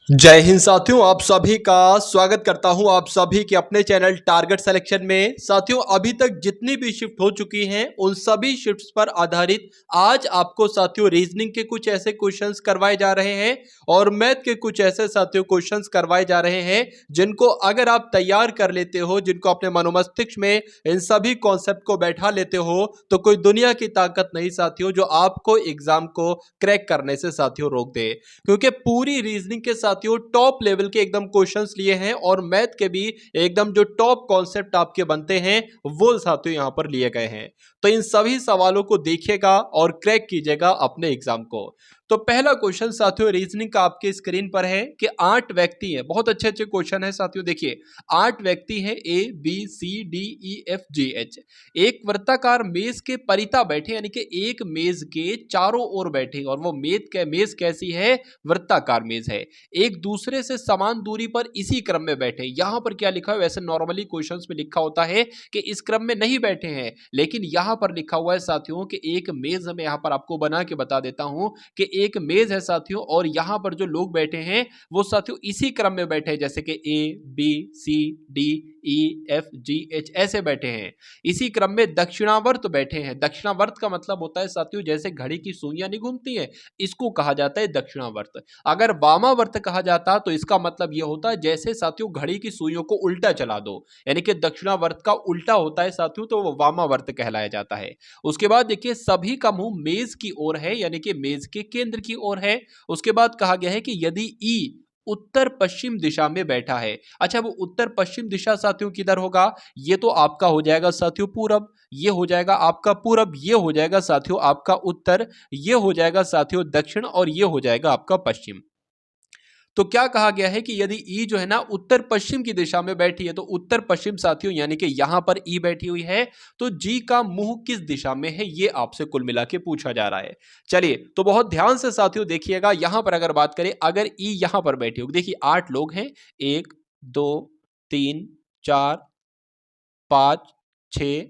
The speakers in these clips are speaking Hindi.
जय हिंद साथियों, आप सभी का स्वागत करता हूं आप सभी के अपने चैनल टारगेट सिलेक्शन में। साथियों, अभी तक जितनी भी शिफ्ट हो चुकी हैं उन सभी शिफ्ट्स पर आधारित आज आपको साथियों रीजनिंग के कुछ ऐसे क्वेश्चंस करवाए जा रहे हैं और मैथ के कुछ ऐसे साथियों क्वेश्चंस करवाए जा रहे हैं जिनको अगर आप तैयार कर लेते हो, जिनको अपने मनोमस्तिष्क में इन सभी कॉन्सेप्ट को बैठा लेते हो तो कोई दुनिया की ताकत नहीं साथियों जो आपको एग्जाम को क्रैक करने से साथियों रोक दे। क्योंकि पूरी रीजनिंग के साथियों टॉप लेवल के एकदम क्वेश्चंस लिए हैं और मैथ के भी एकदम जो टॉप कॉन्सेप्ट आपके बनते हैं वो साथियों यहां पर लिए गए हैं। तो इन सभी सवालों को देखिएगा और क्रैक कीजिएगा अपने एग्जाम को। तो पहला क्वेश्चन साथियों रीजनिंग का आपके स्क्रीन पर है कि 8 व्यक्ति हैं। बहुत अच्छे अच्छे क्वेश्चन है साथियों। देखिए 8 व्यक्ति हैं, A B C D E F G H. एक वृत्ताकार मेज के परिता बैठे, यानी कि एक मेज के चारों ओर बैठे और वो मेज कैसी है? वृत्ताकार मेज है। एक दूसरे से समान दूरी पर इसी क्रम में बैठे। यहां पर क्या लिखा है? वैसे नॉर्मली क्वेश्चंस में लिखा होता है कि इस क्रम में नहीं बैठे हैं, लेकिन यहां पर लिखा हुआ है साथियों कि एक मेज, मैं यहां पर आपको बना के बता देता हूं कि एक मेज है साथियों और यहां पर जो लोग बैठे हैं वो साथियों इसी क्रम में बैठे हैं, जैसे कि A B C D E F G H ऐसे बैठे हैं। इसी क्रम में दक्षिणावर्त बैठे हैं। दक्षिणावर्त का मतलब होता है साथियों जैसे घड़ी की सुइयां नहीं घूमती है, इसको कहा जाता है दक्षिणावर्त। अगर वामावर्त कहा जाता तो इसका मतलब यह होता है जैसे साथियों घड़ी की सुइयों को उल्टा चला दो, यानी कि दक्षिणावर्त का उल्टा होता है साथियों, तो वो वामावर्त कहलाया जाता है। उसके बाद देखिए सभी का मुंह मेज की ओर है, यानी कि मेज के केंद्र की ओर है। उसके बाद कहा गया है कि यदि ई उत्तर पश्चिम दिशा में बैठा है। अच्छा, वो उत्तर पश्चिम दिशा साथियों किधर होगा? ये तो आपका हो जाएगा साथियों पूरब, ये हो जाएगा आपका पूरब, ये हो जाएगा साथियों आपका उत्तर, ये हो जाएगा साथियों दक्षिण और ये हो जाएगा आपका पश्चिम। तो क्या कहा गया है कि यदि ई जो है ना उत्तर पश्चिम की दिशा में बैठी है, तो उत्तर पश्चिम साथियों यानी कि यहां पर ई बैठी हुई है, तो जी का मुंह किस दिशा में है ये आपसे कुल मिला के पूछा जा रहा है। चलिए तो बहुत ध्यान से साथियों देखिएगा, यहां पर अगर बात करें, अगर ई यहां पर बैठी होगी, देखिए 8 लोग हैं, 1 2 3 4 5 6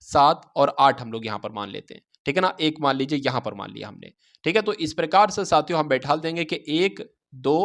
7 और 8 हम लोग यहां पर मान लेते हैं, ठीक है ना। एक मान लीजिए यहां पर मान लिया हमने, ठीक है। तो इस प्रकार से साथियों हम बैठा देंगे कि 1 2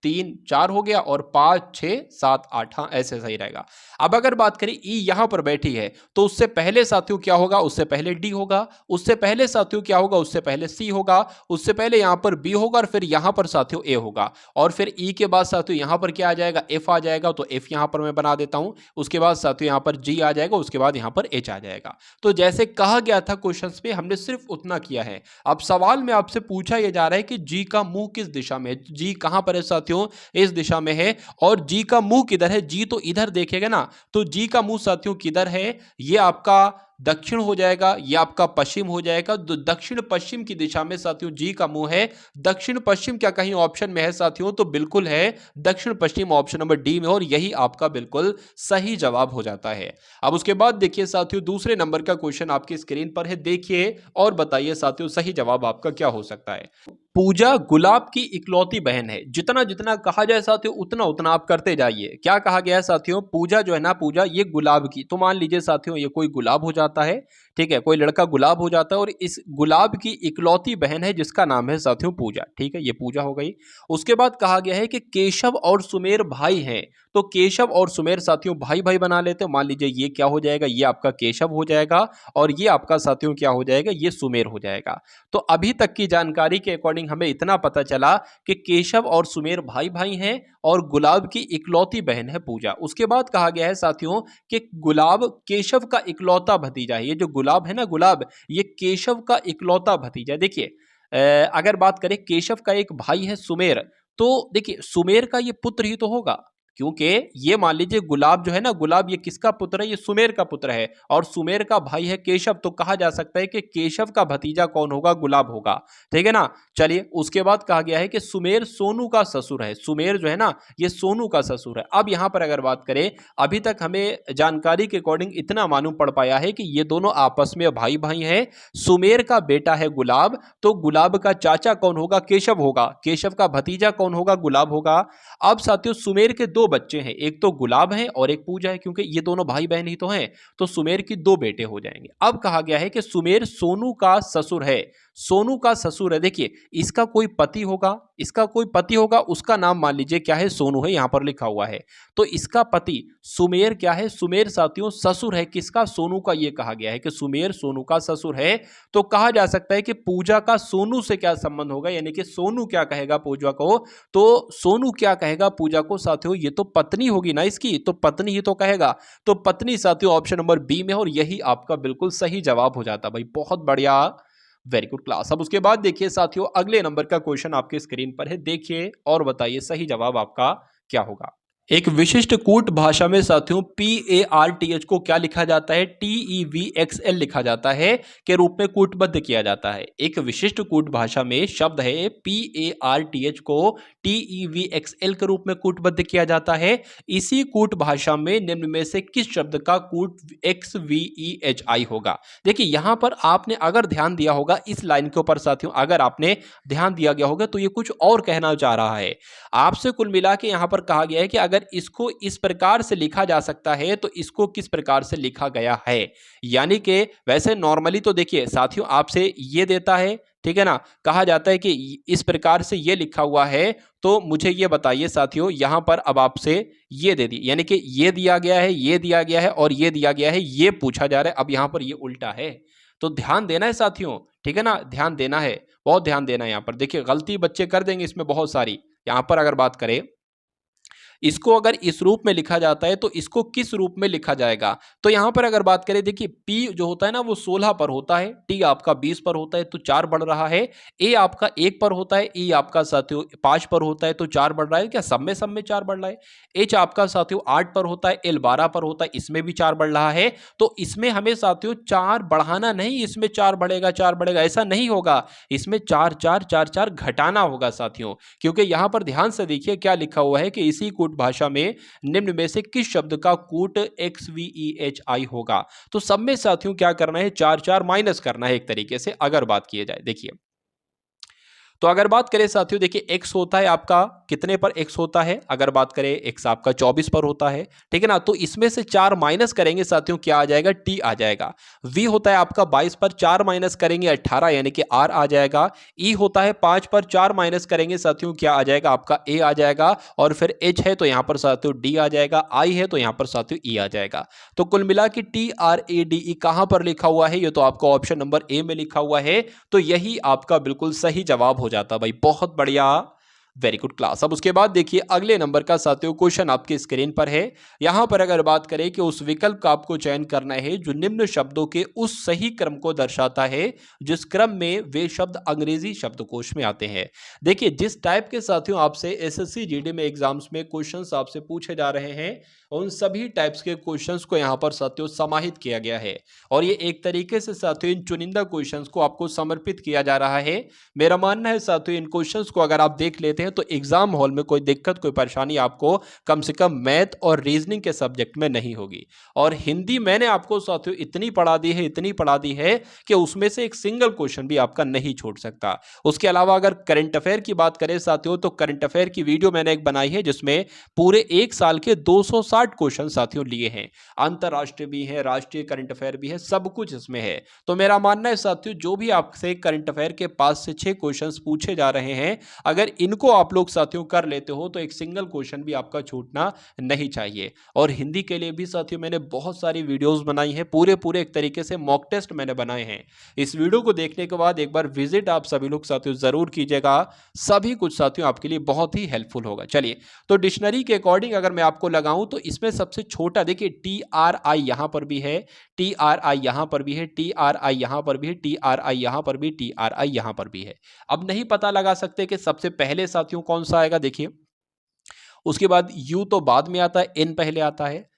3 4 हो गया और 5 6 7 8, हाँ ऐसे सही रहेगा। अब अगर बात करें ई यहां पर बैठी है, तो उससे पहले साथियों क्या होगा? उससे पहले डी होगा। उससे पहले साथियों क्या होगा? उससे पहले सी होगा। उससे पहले यहां पर बी होगा और फिर यहां पर साथियों ए होगा। और फिर ई के बाद साथियों यहां पर क्या आ जाएगा? एफ आ जाएगा, तो एफ यहां पर मैं बना देता हूं। उसके बाद साथियों यहां पर जी आ जाएगा, उसके बाद यहां पर एच आ जाएगा। तो जैसे कहा गया था क्वेश्चंस में, हमने सिर्फ उतना किया है। अब सवाल में आपसे पूछा यह जा रहा है कि जी का मुंह किस दिशा में है। जी कहां पर है साथियों? इस दिशा में है। और जी का मुंह किधर है? जी तो इधर देखेगा ना, तो जी का मुंह साथियों किधर है? ये आपका दक्षिण हो जाएगा, ये आपका पश्चिम हो जाएगा। तो दक्षिण पश्चिम की दिशा में साथियों जी का मुंह है। दक्षिण पश्चिम क्या कहीं ऑप्शन में है साथियों? तो बिल्कुल है, दक्षिण पश्चिम ऑप्शन नंबर डी में, और यही आपका बिल्कुल सही जवाब हो जाता है। अब उसके बाद देखिए साथियों दूसरे नंबर का क्वेश्चन आपकी स्क्रीन पर है, देखिए और बताइए साथियों सही जवाब आपका क्या हो सकता है। पूजा गुलाब की इकलौती बहन है। जितना जितना कहा जाए साथियों उतना उतना आप करते जाइए। क्या कहा गया है साथियों? पूजा जो है ना, पूजा ये गुलाब की, तो मान लीजिए साथियों ये कोई गुलाब हो जाता है, ठीक है, कोई लड़का गुलाब हो जाता है और इस गुलाब की इकलौती बहन है जिसका नाम है साथियों पूजा, ठीक है, ये पूजा हो गई। उसके बाद कहा गया है कि केशव और सुमेर भाई हैं, तो केशव और सुमेर साथियों भाई भाई बना लेते हैं। मान लीजिए ये क्या हो जाएगा? ये आपका केशव हो जाएगा और ये आपका साथियों क्या हो जाएगा? ये सुमेर हो जाएगा। तो अभी तक की जानकारी के अकॉर्डिंग हमें इतना पता चला कि केशव और सुमेर भाई भाई हैं और गुलाब की इकलौती बहन है पूजा। उसके बाद कहा गया है साथियों कि गुलाब केशव का इकलौता भतीजा है। ये जो गुलाब है ना, गुलाब ये केशव का इकलौता भतीजा है। देखिए अगर बात करें केशव का एक भाई है सुमेर, तो देखिए सुमेर का ये पुत्र ही तो होगा, क्योंकि ये मान लीजिए गुलाब जो है ना, गुलाब ये किसका पुत्र है? ये सुमेर का पुत्र है और सुमेर का भाई है केशव, तो कहा जा सकता है कि केशव का भतीजा कौन होगा? गुलाब होगा, ठीक है ना। चलिए उसके बाद कहा गया है कि सुमेर सोनू का ससुर है। सुमेर जो है ना ये सोनू का ससुर है। अब यहां पर अगर बात करें, अभी तक हमें जानकारी के अकॉर्डिंग इतना मालूम पड़ पाया है कि ये दोनों आपस में भाई भाई हैं। सुमेर का बेटा है गुलाब, तो गुलाब का चाचा कौन होगा? केशव होगा। केशव का भतीजा कौन होगा? गुलाब होगा। अब साथियों सुमेर के दो बच्चे हैं, एक तो गुलाब है और एक पूजा है, क्योंकि ये दोनों भाई बहन ही तो हैं, तो सुमेर की दो बेटे हो जाएंगे। अब कहा गया है कि सुमेर सोनू का ससुर है, सोनू का ससुर है, देखिए इसका कोई पति होगा, इसका कोई पति होगा, उसका नाम मान लीजिए क्या है, सोनू है, यहां पर लिखा हुआ है। तो इसका पति सुमेर क्या है, सुमेर साथियों ससुर है किसका, सोनू का। ये कहा गया है कि सुमेर सोनू का ससुर है। तो कहा जा सकता है कि पूजा का सोनू से क्या संबंध होगा, यानी कि सोनू क्या कहेगा पूजा को, तो सोनू क्या कहेगा पूजा को साथियों, ये तो पत्नी होगी ना इसकी, तो पत्नी ही तो कहेगा। तो पत्नी साथियों ऑप्शन नंबर बी में, और यही आपका बिल्कुल सही जवाब हो जाता भाई, बहुत बढ़िया, वेरी गुड क्लास। अब उसके बाद देखिए साथियों अगले नंबर का क्वेश्चन आपके स्क्रीन पर है, देखिए और बताइए सही जवाब आपका क्या होगा। एक विशिष्ट कूट भाषा में साथियों PARTH को क्या लिखा जाता है, TEVXL लिखा जाता है के रूप में कूटबद्ध किया जाता है। एक विशिष्ट कूट भाषा में शब्द है PARTH को TEVXL के रूप में कूटबद्ध किया जाता है। इसी कूट भाषा में निम्न में से किस शब्द का कूट XVEHI होगा। देखिए यहां पर आपने अगर ध्यान दिया होगा इस लाइन के ऊपर साथियों, अगर आपने ध्यान दिया गया होगा तो ये कुछ और कहना चाह रहा है आपसे। कुल मिला के यहां पर कहा गया है कि अगर इसको इस प्रकार से लिखा जा सकता है तो इसको किस प्रकार से लिखा गया है। यानी कि वैसे नॉर्मली तो देखिए साथियों आपसे ये देता है, ठीक है ना, कहा जाता है कि इस प्रकार से ये लिखा हुआ है, तो मुझे ये बताइए साथियों यहां पर अब आपसे ये दे दी, यानी कि ये दिया गया है, ये दिया गया है और ये दिया गया है, ये पूछा जा रहा है। अब यहां पर ये उल्टा है, तो ध्यान देना है साथियों, ठीक है ना, ध्यान देना है, बहुत ध्यान देना है। यहां पर देखिए गलती बच्चे कर देंगे इसमें बहुत सारी। यहां पर अगर बात करें इसको अगर इस रूप में लिखा जाता है तो इसको किस रूप में लिखा जाएगा। तो यहां पर अगर बात करें देखिए P जो होता है ना वो 16 पर होता है, T आपका 20 पर होता है तो 4 बढ़ रहा है, A आपका 1 पर होता है, E आपका साथियों 5 पर होता है तो 4 बढ़ रहा है, क्या सब में 4 बढ़ रहा है। H आपका साथियों 8 पर होता है, L 12 पर होता है, इसमें भी 4 बढ़ रहा है। तो इसमें हमें साथियों 4 बढ़ाना नहीं, इसमें 4 बढ़ेगा 4 बढ़ेगा ऐसा नहीं होगा, इसमें 4 4 4 4 घटाना होगा साथियों। क्योंकि यहां पर ध्यान से देखिए क्या लिखा हुआ है कि इसी कूट भाषा में निम्न में से किस शब्द का कूट XVEHI होगा। तो सब में साथियों क्या करना है, 4 4 माइनस करना है एक तरीके से अगर बात की जाए। देखिए तो अगर बात करें साथियों देखिए x होता है आपका कितने पर x होता है, अगर बात करें x आपका 24 पर होता है, ठीक है ना, तो इसमें से 4 माइनस करेंगे साथियों क्या आ जाएगा, t आ जाएगा। v होता है आपका 22 पर 4 माइनस करेंगे 18 यानी कि r आ जाएगा। e होता है 5 पर 4 माइनस करेंगे साथियों क्या आ जाएगा, आपका a आ जाएगा। और फिर h है तो यहां पर साथियों d आ जाएगा, i है तो यहां पर साथियों e आ जाएगा। तो कुल मिला के TRADE कहां पर लिखा हुआ है, ये तो आपका ऑप्शन नंबर ए में लिखा हुआ है। तो यही आपका बिल्कुल सही जवाब हो जाता भाई, बहुत बढ़िया, वेरी गुड क्लास। अब उसके बाद देखिए अगले नंबर का साथियों क्वेश्चन आपके स्क्रीन पर है। यहां पर अगर बात करें कि उस विकल्प का आपको चयन करना है जो निम्न शब्दों के उस सही क्रम को दर्शाता है जिस क्रम में वे शब्द अंग्रेजी शब्दकोश में आते हैं। देखिए जिस टाइप के साथियों आपसे एसएससी जीडी में एग्जाम्स में क्वेश्चंस आपसे पूछे जा रहे हैं उन सभी टाइप्स के क्वेश्चंस को यहां पर साथियों समाहित किया गया है। और ये एक तरीके से साथियों इन चुनिंदा क्वेश्चंस को आपको समर्पित किया जा रहा है। मेरा मानना है साथियों इन क्वेश्चंस को अगर आप देख लेते हैं तो एग्जाम हॉल में कोई दिक्कत कोई परेशानी आपको कम से कम मैथ और रीजनिंग के सब्जेक्ट में नहीं होगी। और हिंदी मैंने आपको साथियों इतनी पढ़ा दी है, इतनी पढ़ा दी है कि उसमें से एक सिंगल क्वेश्चन भी आपका नहीं छूट सकता। उसके अलावा अगर करंट अफेयर की बात करें साथियों तो करंट अफेयर की वीडियो मैंने एक बनाई है जिसमें पूरे एक साल के 260 क्वेश्चन साथियों लिए हैं, अंतरराष्ट्रीय भी है, राष्ट्रीय करंट अफेयर भी है, सब कुछ इसमें है। तो मेरा मानना है साथियों जो भी आपसे करंट अफेयर के 5 से 6 क्वेश्चंस पूछे जा रहे हैं अगर इनको आप लोग साथियों कर लेते हो तो एक सिंगल क्वेश्चन भी आपका छूटना नहीं चाहिए। और हिंदी के लिए भी साथियों मैंने बहुत सारी वीडियोस बनाई हैं, पूरे एक तरीके से मॉक टेस्ट मैंने बनाए हैं। इस वीडियो को देखने के बाद एक बार विजिट आप सभी लोग साथियों जरूर कीजिएगा, सभी कुछ साथियों आपके लिए बहुत ही हेल्पफुल होगा। चलिए तो डिक्शनरी के अकॉर्डिंग अगर मैं आपको लगाऊं तो इसमें सबसे छोटा देखिए TRI यहां पर भी है, TRI यहां पर भी है, TRI यहां पर भी है, TRI यहां पर भी, TRI यहां पर भी है। अब नहीं पता लगा सकते कि सबसे पहले साथियों कौन सा आएगा, देखिए उसके बाद U तो बाद में आता है, N पहले आता है,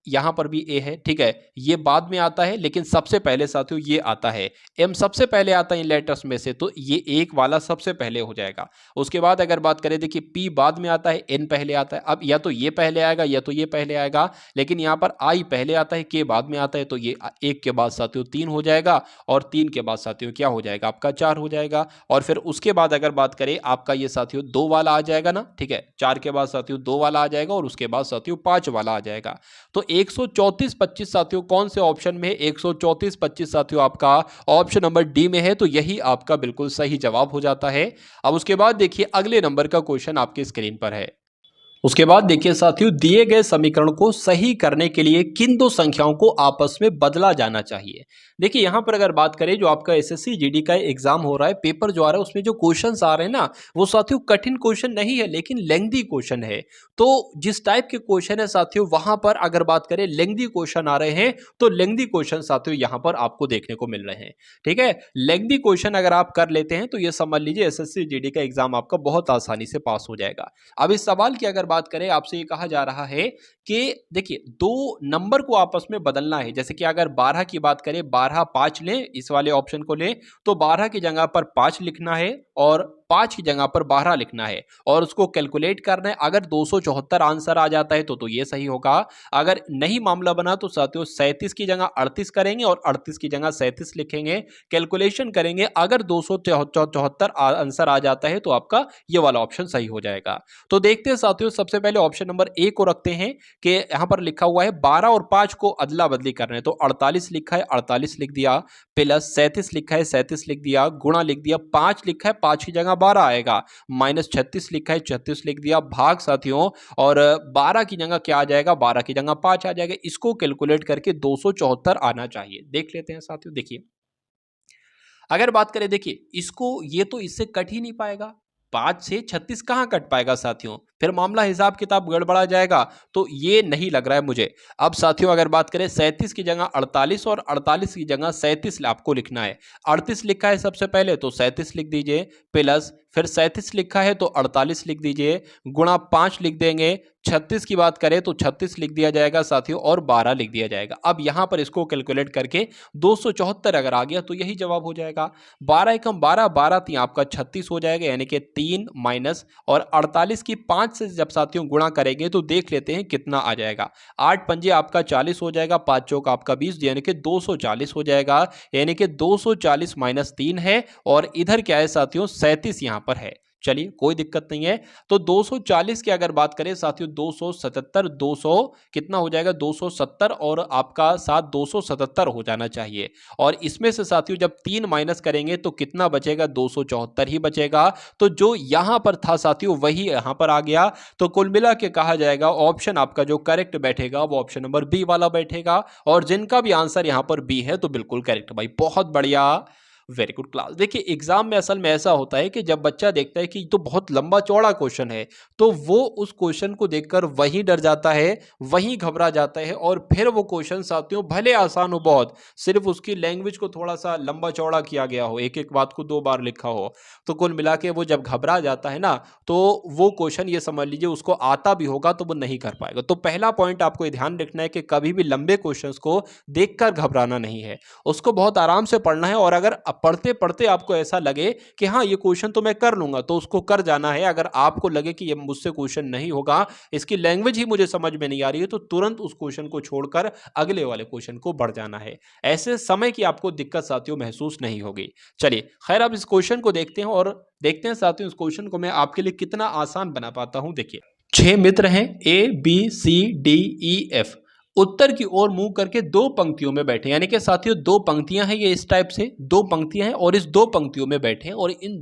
यहां पर भी ए है, ठीक है, ये बाद में आता है लेकिन सबसे पहले साथियों ये आता है। एम सबसे पहले आता है इन लेटर्स में से तो ये एक वाला सबसे पहले हो जाएगा। उसके बाद अगर बात करें देखिए पी बाद में आता है, एन पहले आता है। अब या तो ये पहले आएगा या तो ये पहले आएगा, लेकिन यहां पर आई पहले आता है, के बाद में आता है, तो ये एक के बाद साथियों 3 हो जाएगा और 3 के बाद साथियों क्या हो जाएगा, आपका 4 हो जाएगा। और फिर उसके बाद अगर बात करें आपका ये साथियों 2 वाला आ जाएगा ना, ठीक है, 4 के बाद साथियों 2 वाला आ जाएगा और उसके बाद साथियों 5 वाला आ जाएगा। तो 134-25 साथियों कौन से ऑप्शन में है? 134-25 साथियों आपका ऑप्शन नंबर डी में है, तो यही आपका बिल्कुल सही जवाब हो जाता है। अब उसके बाद देखिए अगले नंबर का क्वेश्चन आपकी स्क्रीन पर है। उसके बाद देखिए साथियों, दिए गए समीकरण को सही करने के लिए किन दो संख्याओं को आपस में बदला जाना चाहिए? देखिए यहां पर अगर बात करें, जो आपका एसएससी जीडी का एग्जाम हो रहा है, पेपर जो आ रहा है, उसमें जो क्वेश्चंस आ रहे हैं ना, वो साथियों कठिन क्वेश्चन नहीं है, लेकिन लेंथी क्वेश्चन है। तो जिस टाइप के क्वेश्चन है साथियों, वहां पर अगर बात करें लेंथी क्वेश्चन आ रहे हैं, तो लेंथी क्वेश्चन साथियों यहां पर आपको देखने को मिल रहे हैं। ठीक है, लेंथी क्वेश्चन अगर आप कर लेते हैं तो ये समझ लीजिए एसएससी जीडी का एग्जाम आपका बहुत आसानी से पास हो जाएगा। अब इस सवाल की अगर बात करें, आपसे ये कहा जा रहा है कि देखिए दो नंबर को आपस में बदलना है। जैसे कि अगर 12 की बात करें, 12 5 लें, इस वाले ऑप्शन को लें, तो 12 की जगह पर 5 लिखना है और 5 की जगह पर 12 लिखना है और उसको कैलकुलेट करना है। अगर 274 आंसर आ जाता है तो ये सही होगा। अगर नहीं मामला बना तो साथियों 37 की जगह 38 करेंगे और 38 की जगह 37 लिखेंगे, कैलकुलेशन करेंगे। अगर 274 आंसर आ जाता है तो आपका ये वाला ऑप्शन सही हो जाएगा। तो देखते हैं साथियों, सबसे पहले ऑप्शन नंबर ए को रखते हैं कि यहां पर लिखा हुआ है 12 और 5 को अदला बदली करना है। तो 48 लिखा है, 48 लिख दिया, प्लस 37 लिखा है, 37 लिख दिया, गुणा लिख दिया, 5 लिखा है, 5 की जगह 12 आएगा, माइनस 36 लिखा है, 36 लिख दिया, भाग साथियों, और 12 की जगह क्या आ जाएगा? 12 की जगह 5 आ जाएगा। इसको कैलकुलेट करके 274 आना चाहिए। देख लेते हैं साथियों। देखिए अगर बात करें, देखिए इसको, ये तो इससे कट ही नहीं पाएगा। 5 से 36 कहां कट पाएगा साथियों? फिर मामला हिसाब किताब गड़बड़ा जाएगा, तो ये नहीं लग रहा है मुझे। अब साथियों अगर बात करें 37 की जगह 48 और 48 की जगह 37 आपको लिखना है। 38 लिखा है सबसे पहले तो 37 लिख दीजिए, प्लस फिर 37 लिखा है तो 48 लिख दीजिए, गुणा 5 लिख देंगे, 36 की बात करें तो 36 लिख दिया जाएगा साथियों और 12 लिख दिया जाएगा। अब यहां पर इसको कैलकुलेट करके 274 अगर आ गया तो यही जवाब हो जाएगा। 12 एकम 12, 12 3 आपका 36 हो जाएगा, यानी कि 3 माइनस, और 48 की 5 से जब साथियों गुणा करेंगे तो देख लेते हैं कितना आ जाएगा। 8 पंजे आपका 40 हो जाएगा, 5 चौक आपका 20, यानी कि 240 हो जाएगा। यानी कि 240 माइनस 3 है और इधर क्या है साथियों? 37 यहां पर है। चलिए कोई दिक्कत नहीं है। तो 240 की अगर बात करें साथियों, 277, 200 कितना हो जाएगा? 270 और आपका साथ 277 हो जाना चाहिए। और इसमें से साथियों जब 3 माइनस करेंगे तो कितना बचेगा? 274 ही बचेगा। तो जो यहां पर था साथियों वही यहां पर आ गया। तो कुल मिला के कहा जाएगा ऑप्शन आपका जो करेक्ट बैठेगा वो ऑप्शन नंबर बी वाला बैठेगा। और जिनका भी आंसर यहां पर बी है तो बिल्कुल करेक्ट भाई, बहुत बढ़िया, वेरी गुड क्लास। देखिए एग्जाम में असल में ऐसा होता है कि जब बच्चा देखता है कि तो बहुत लंबा चौड़ा क्वेश्चन है, तो वो उस क्वेश्चन को देखकर वहीं डर जाता है, वहीं घबरा जाता है, और फिर वो क्वेश्चन साथियों भले आसान हो बहुत, सिर्फ उसकी लैंग्वेज को थोड़ा सा लंबा चौड़ा किया गया हो, एक एक बात को 2 बार लिखा हो, तो कुल मिला के वो जब घबरा जाता है ना, तो वो क्वेश्चन ये समझ लीजिए उसको आता भी होगा तो वो नहीं कर पाएगा। तो पहला पॉइंट आपको ये ध्यान रखना है कि कभी भी लंबे क्वेश्चन को देखकर घबराना नहीं है, उसको बहुत आराम से पढ़ना है। और अगर पढ़ते पढ़ते आपको ऐसा लगे कि हाँ ये क्वेश्चन तो मैं कर लूंगा, तो उसको कर जाना है। अगर आपको लगे कि ये मुझसे क्वेश्चन नहीं होगा, इसकी लैंग्वेज ही मुझे समझ में नहीं आ रही है, तो तुरंत उस क्वेश्चन को छोड़कर अगले वाले क्वेश्चन को बढ़ जाना है। ऐसे समय की आपको दिक्कत साथियों महसूस नहीं होगी। चलिए खैर, अब इस क्वेश्चन को देखते हैं और देखते हैं साथियों इस क्वेश्चन को मैं आपके लिए कितना आसान बना पाता हूं। देखिए 6 मित्र हैं, A B C D E F, उत्तर की ओर मुंह करके 2 पंक्तियों में बैठे, यानी कि साथियों 2 पंक्तियां हैं, ये इस टाइप से 2 पंक्तियां हैं और इस 2 पंक्तियों में बैठे हैं, और इन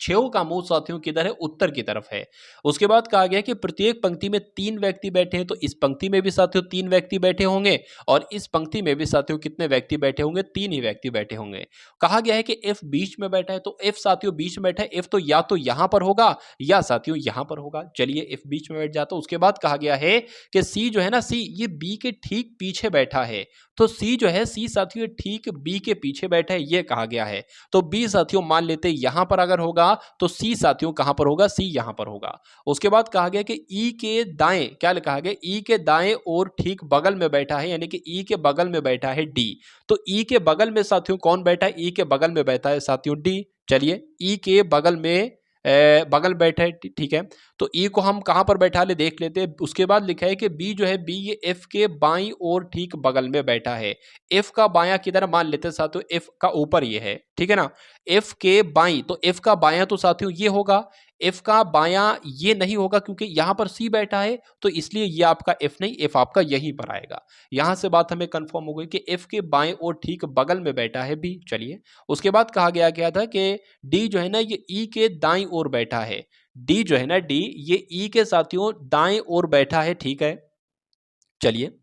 6 का मुंह साथियों किधर है? उत्तर की तरफ है। उसके बाद कहा गया कि प्रत्येक पंक्ति में 3 व्यक्ति बैठे हैं, तो इस पंक्ति में भी साथियों 3 व्यक्ति बैठे होंगे और इस पंक्ति में भी साथियों कितने व्यक्ति बैठे होंगे? 3 ही व्यक्ति बैठे होंगे। कहा गया है कि एफ बीच में बैठा है, तो एफ साथियों बीच में बैठा है, एफ तो यहां पर होगा या साथियों यहां पर होगा। चलिए एफ बीच में बैठ जाता। उसके बाद कहा गया है कि सी जो है ना, सी ये बी के ठीक पीछे बैठा है, तो सी जो है, सी साथियों ठीक बी के पीछे बैठा है, ये कहा गया है। तो बी साथियों मान लेते यहां पर अगर होगा, तो सी साथियों कहां पर होगा? सी यहां पर होगा। उसके बाद कहा गया कि ई के दाएं, क्या लिखा गया? ई के दाएं और ठीक बगल में बैठा है, यानी कि ई के बगल में बैठा है डी। तो ई के बगल में साथियों कौन बैठा है? ई के बगल में बैठा है साथियों डी। चलिए ई के बगल में बगल बैठा है, ठीक है। तो ई को हम कहां पर बैठा ले देख लेते हैं। उसके बाद लिखा है कि बी जो है, बी ये एफ के बाईं और ठीक बगल में बैठा है। एफ का बायां किधर मान लेते हैं साथियों? एफ का ऊपर ये है, ठीक है ना। एफ के बाईं, तो एफ का बायां तो साथियों ये होगा। एफ का बायां ये नहीं होगा क्योंकि यहां पर सी बैठा है, तो इसलिए ये आपका एफ नहीं, एफ आपका यहीं पर आएगा। यहां से बात हमें कंफर्म हो गई कि एफ के बाएं और ठीक बगल में बैठा है बी। चलिए, उसके बाद कहा गया था कि डी जो है ना ये ई के दाईं ओर बैठा है। डी जो है ना, डी ये ई के साथियों दाएं ओर बैठा है, ठीक है। चलिए,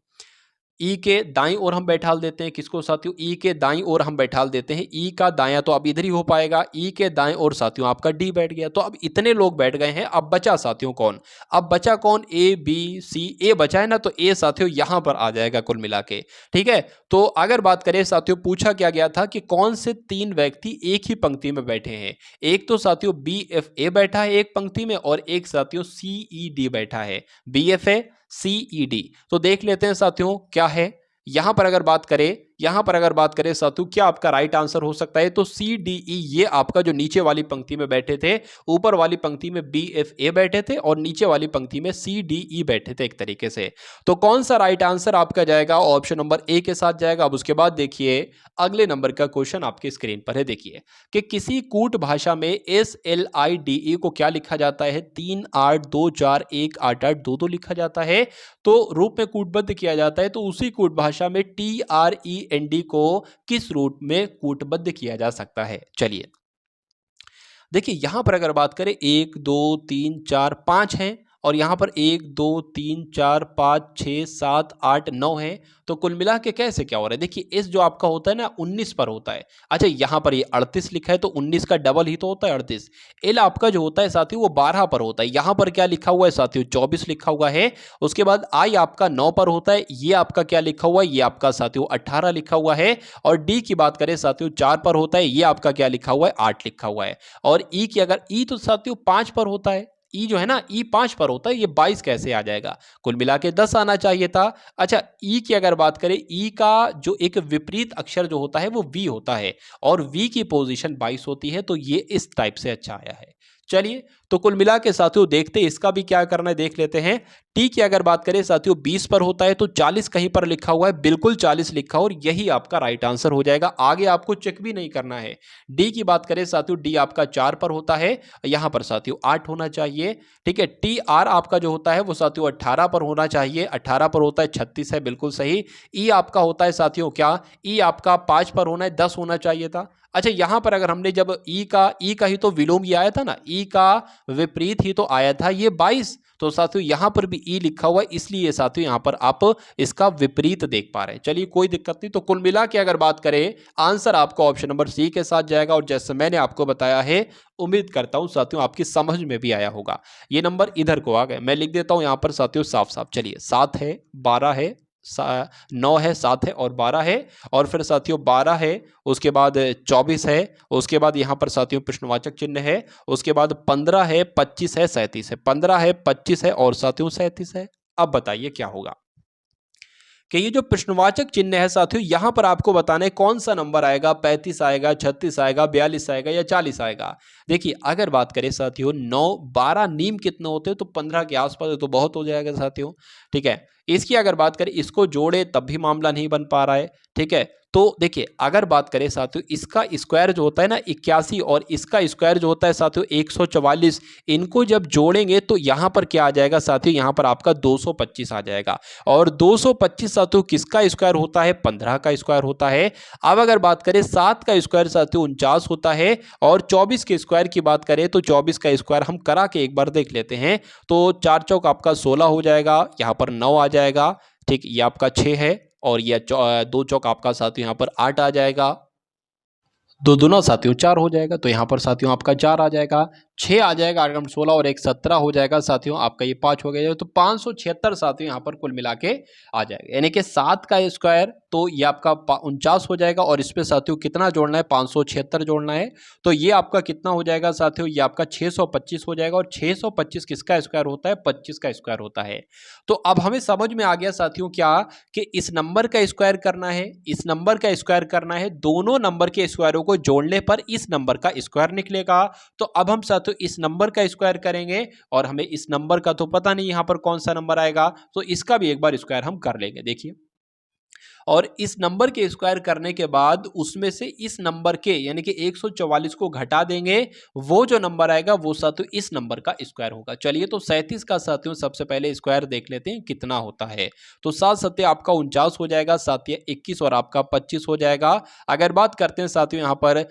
ई के दाईं ओर हम बैठाल देते हैं किसको साथियों, ई के दाईं ओर हम बैठाल देते हैं। ई का दायां तो अब इधर ही हो पाएगा, ई के दाएं ओर साथियों आपका डी बैठ गया। तो अब इतने लोग बैठ गए हैं, अब बचा साथियों कौन, अब बचा कौन, ए बी सी। ए बचा है ना, तो ए साथियों यहां पर आ जाएगा कुल मिला के, ठीक है। तो अगर बात करें साथियों, पूछा क्या गया था कि कौन से तीन व्यक्ति एक ही पंक्ति में बैठे हैं। एक तो साथियों बी एफ ए बैठा है एक पंक्ति में, और एक साथियों सी ई डी बैठा है, बी एफ ए CED। तो देख लेते हैं साथियों क्या है। यहां पर अगर बात करें साथियों, क्या आपका राइट आंसर हो सकता है, तो CDE ये आपका जो नीचे वाली पंक्ति में बैठे थे, ऊपर वाली पंक्ति में BFA बैठे थे और नीचे वाली पंक्ति में CDE बैठे थे एक तरीके से। तो कौन सा राइट आंसर आपका जाएगा, ऑप्शन नंबर ए के साथ जाएगा। अब उसके बाद देखिए अगले नंबर का क्वेश्चन आपके स्क्रीन पर है, देखिए कि किसी कूट भाषा में SLIDE को क्या लिखा जाता है, 3 8 2 4 1 8 8 2 2 लिखा जाता है, तो रूप में कूटबद्ध किया जाता है। तो उसी कूट भाषा में TREND को किस रूप में कूटबद्ध किया जा सकता है। चलिए देखिए, यहां पर अगर बात करें 1 2 3 4 5 हैं, और यहां पर 1 2 3 4 5 6 7 8 9 है, तो कुल मिला के कैसे क्या हो रहा है, देखिए एस जो आपका होता है ना 19 पर होता है। अच्छा, यहां पर ये 38 लिखा है, तो 19 का डबल ही तो होता है 38। एल आपका जो होता है साथियों वो 12 पर होता है, यहां पर क्या लिखा हुआ है साथियों 24 लिखा हुआ है। उसके बाद आई आपका 9 पर होता है, ये आपका क्या लिखा हुआ है, ये आपका साथियों 18 लिखा हुआ है। और डी की बात करें साथियों 4 पर होता है, ये आपका क्या लिखा हुआ है 8 लिखा हुआ है। और ई की अगर ई तो साथियों 5 पर होता है, ई जो है ना ई 5 पर होता है, ये 22 कैसे आ जाएगा, कुल मिला के 10 आना चाहिए था। अच्छा, ई की अगर बात करें, ई का जो एक विपरीत अक्षर जो होता है वो वी होता है, और वी की पोजीशन 22 होती है, तो ये इस टाइप से अच्छा आया है। चलिए, तो कुल मिला के साथियों देखते इसका भी क्या करना है, देख लेते हैं। टी की अगर बात करें साथियों 20 पर होता है, तो 40 कहीं पर लिखा हुआ है, बिल्कुल 40 लिखा, और यही आपका राइट आंसर हो जाएगा, आगे आपको चेक भी नहीं करना है। डी की बात करें साथियों, डी आपका 4 पर होता है, यहां पर साथियों 8 होना चाहिए, ठीक है। टी आर आपका जो होता है वो साथियों 18 पर होना चाहिए, 18 पर होता है, 36 है, बिल्कुल सही। ई आपका होता है साथियों क्या, ई आपका 5 पर होना है, 10 होना चाहिए था। अच्छा, यहां पर अगर हमने जब ई का ही तो विलोम ये आया था ना, ई का विपरीत ही तो आया था ये 22, तो साथियों यहां पर भी ई लिखा हुआ है, इसलिए साथियों यहां पर आप इसका विपरीत देख पा रहे हैं। चलिए, कोई दिक्कत नहीं। तो कुल मिला के अगर बात करें, आंसर आपका ऑप्शन नंबर सी के साथ जाएगा। और जैसे मैंने आपको बताया है, उम्मीद करता हूं साथियों आपकी समझ में भी आया होगा। ये नंबर इधर को आ गए, मैं लिख देता हूं यहां पर साथियों साफ साफ। चलिए, 7 है, 12 है, 9 है, 7 है और 12 है, और फिर साथियों 12 है, उसके बाद 24 है, उसके बाद यहां पर साथियों प्रश्नवाचक चिन्ह है, उसके बाद 15 है, 25 है, 37 है, 15 है, 25 है और साथियों 37 है। अब बताइए क्या होगा कि ये जो प्रश्नवाचक चिन्ह है साथियों, यहां पर आपको बताना है कौन सा नंबर आएगा, 35 आएगा, 36 आएगा, 42 आएगा या 40 आएगा। देखिए, अगर बात करें साथियों 9 12 नीम कितने होते हैं, तो 15 के आसपास, तो बहुत हो जाएगा साथियों, ठीक है। इसकी अगर बात करें, इसको जोड़े तब भी मामला नहीं बन पा रहा है, ठीक है। तो देखिए, अगर बात करें साथियों, इसका स्क्वायर जो होता है ना 81, और इसका स्क्वायर जो होता है साथियों 144, इनको जब जोड़ेंगे तो यहां पर क्या आ जाएगा साथियों, यहां पर आपका 225 आ जाएगा। और 225 साथियों किसका स्क्वायर होता है, 15 का स्क्वायर होता है। अब अगर बात करें 7 का स्क्वायर साथियों 49 होता है, और 24 के स्क्वायर की बात करें तो 24 का स्क्वायर हम करा के एक बार देख लेते हैं, तो 4 चौक आपका 16 हो जाएगा, यहां पर 9 आ जाएगा, ठीक, ये आपका 6 है, और ये 2 चौक आपका साथियों यहां पर 8 आ जाएगा, 2 दूना साथियों 4 हो जाएगा, तो यहाँ पर साथियों आपका 4 आ जाएगा, 6 आ जाएगा, 8 16 और 1 17 हो जाएगा साथियों, आपका ये 5 हो गया, तो 576 साथियों यहाँ पर कुल मिला के आ जाएगा। यानी कि 7 का स्क्वायर तो ये आपका 49 हो जाएगा, और इस पे साथियों कितना जोड़ना है, 576 जोड़ना है, तो ये आपका कितना हो जाएगा साथियों, ये आपका 625 हो जाएगा। और 625 किसका स्क्वायर होता है, 25 का स्क्वायर होता है। तो अब हमें समझ में आ गया साथियों क्या, कि इस नंबर का स्क्वायर करना है, इस नंबर का स्क्वायर करना है, दोनों नंबर के स्क्वायरों को जोड़ने पर इस नंबर का स्क्वायर निकलेगा। तो अब हम साथियों इस नंबर का स्क्वायर करेंगे, और हमें इस नंबर का तो पता नहीं यहां पर कौन सा नंबर आएगा, तो इसका भी एक बार स्क्वायर हम कर लेंगे। देखिए, और इस नंबर के स्क्वायर करने के बाद उसमें से इस नंबर के यानी कि 144 को घटा देंगे, वो जो नंबर आएगा वो साथियों इस नंबर का स्क्वायर होगा। चलिए तो 37 का साथियों सबसे पहले स्क्वायर देख लेते हैं कितना होता है। तो 7 सत्ते आपका 49 हो जाएगा, 7 या 21 और आपका 25 हो जाएगा। अगर बात करते हैं साथियों यहाँ पर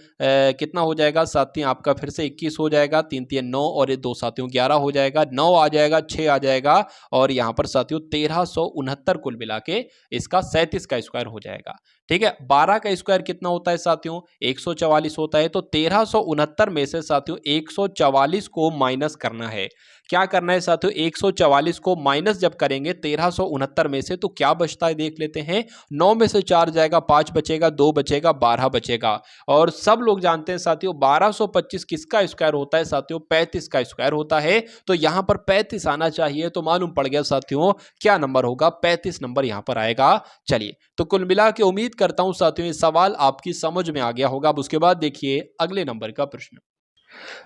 कितना हो जाएगा, 7 आपका फिर से 21 हो जाएगा, 3 3 9 और ये 2 साथियों 11 हो जाएगा, 9 आ जाएगा, 6 आ जाएगा और यहाँ पर साथियों 1369 कुल मिला के इसका 37 का स्क्वायर हो जाएगा। ठीक है, 12 का स्क्वायर कितना होता है साथियों, 144 होता है। तो 1369 में से साथियों 144 को माइनस करना है। क्या करना है साथियों, 144 को माइनस जब करेंगे 1369 में से तो क्या बचता है देख लेते हैं। 9 में से 4 जाएगा, 5 बचेगा, 2 बचेगा, 12 बचेगा। और सब लोग जानते हैं साथियों 1225 किसका स्क्वायर होता है साथियों, 35 का स्क्वायर होता है। तो यहां पर 35 आना चाहिए, तो मालूम पड़ गया साथियों क्या नंबर होगा, 35 नंबर यहां पर आएगा। चलिए तो कुल मिला के उम्मीद करता हूं साथियों ये सवाल आपकी समझ में आ गया होगा। अब उसके बाद देखिए अगले नंबर का प्रश्न।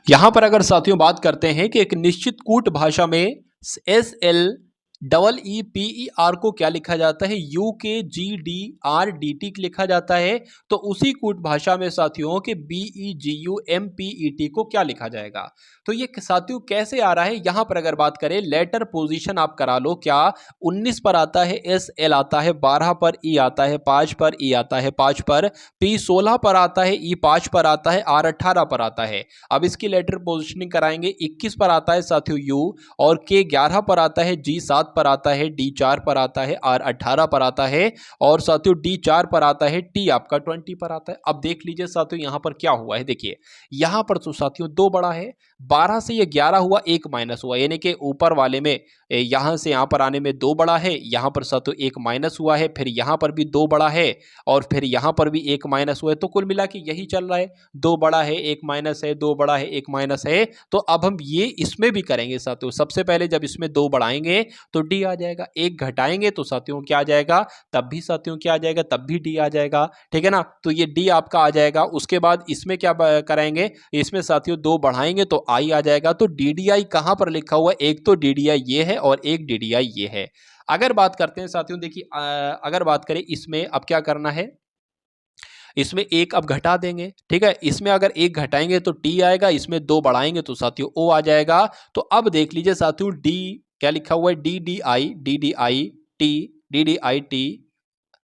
यहां पर अगर साथियों बात करते हैं कि एक निश्चित कूट भाषा में SLEEPER को क्या लिखा जाता है, UKGDRDT लिखा जाता है। तो उसी कूट भाषा में साथियों के BEGUMPET को क्या लिखा जाएगा। तो ये साथियों कैसे आ रहा है, यहां पर अगर बात करें लेटर पोजीशन आप करा लो, क्या 19 पर आता है SL आता है, 12 पर E आता है, 5 पर E आता है, 5 पर P 16 पर आता है, E 5 पर आता है, R 18 पर आता है। अब इसकी लेटर पोजिशनिंग कराएंगे, 21 पर आता है साथियों U और K 11 पर आता है, G 7 पर आता है, D 4 पर आता है, R 18 पर आता है और साथियों D 4 पर आता है, T आपका 20 पर आता है। अब देख लीजिए साथियों यहां पर क्या हुआ है, देखिए यहां पर तो साथियों 2 बड़ा है, 12 से ये 11 हुआ, 1 माइनस हुआ, यानी कि ऊपर वाले में यहां से यहां पर आने में 2 बड़ा है, यहां पर साथियों 1 माइनस हुआ है, फिर यहां पर भी 2 बड़ा है और फिर यहां पर भी 1 माइनस हुआ है। तो कुल मिला के यही चल रहा है, 2 बड़ा है, 1 माइनस है, 2 बड़ा है, 1 माइनस है। तो अब हम ये इसमें भी करेंगे साथियों, सबसे पहले जब इसमें 2 बढ़ाएंगे तो डी आ जाएगा, 1 घटाएंगे तो साथियों क्या आ जाएगा, तब भी साथियों क्या आ जाएगा, तब भी डी आ जाएगा। ठीक है ना, तो ये डी आपका आ जाएगा। उसके बाद इसमें क्या कराएंगे, इसमें साथियों 2 बढ़ाएंगे तो आई आ जाएगा। तो DDI कहां पर लिखा हुआ है, एक तो DDI ये है और एक DDI ये है। अगर बात करते हैं साथियों देखिए अगर बात करें इसमें अब क्या करना है, इसमें 1 अब घटा देंगे। ठीक है, इसमें अगर 1 घटाएंगे तो टी आएगा, इसमें 2 बढ़ाएंगे तो साथियों ओ आ जाएगा। तो अब देख लीजिए साथियों डी क्या लिखा हुआ है, DDI DDI T DDI T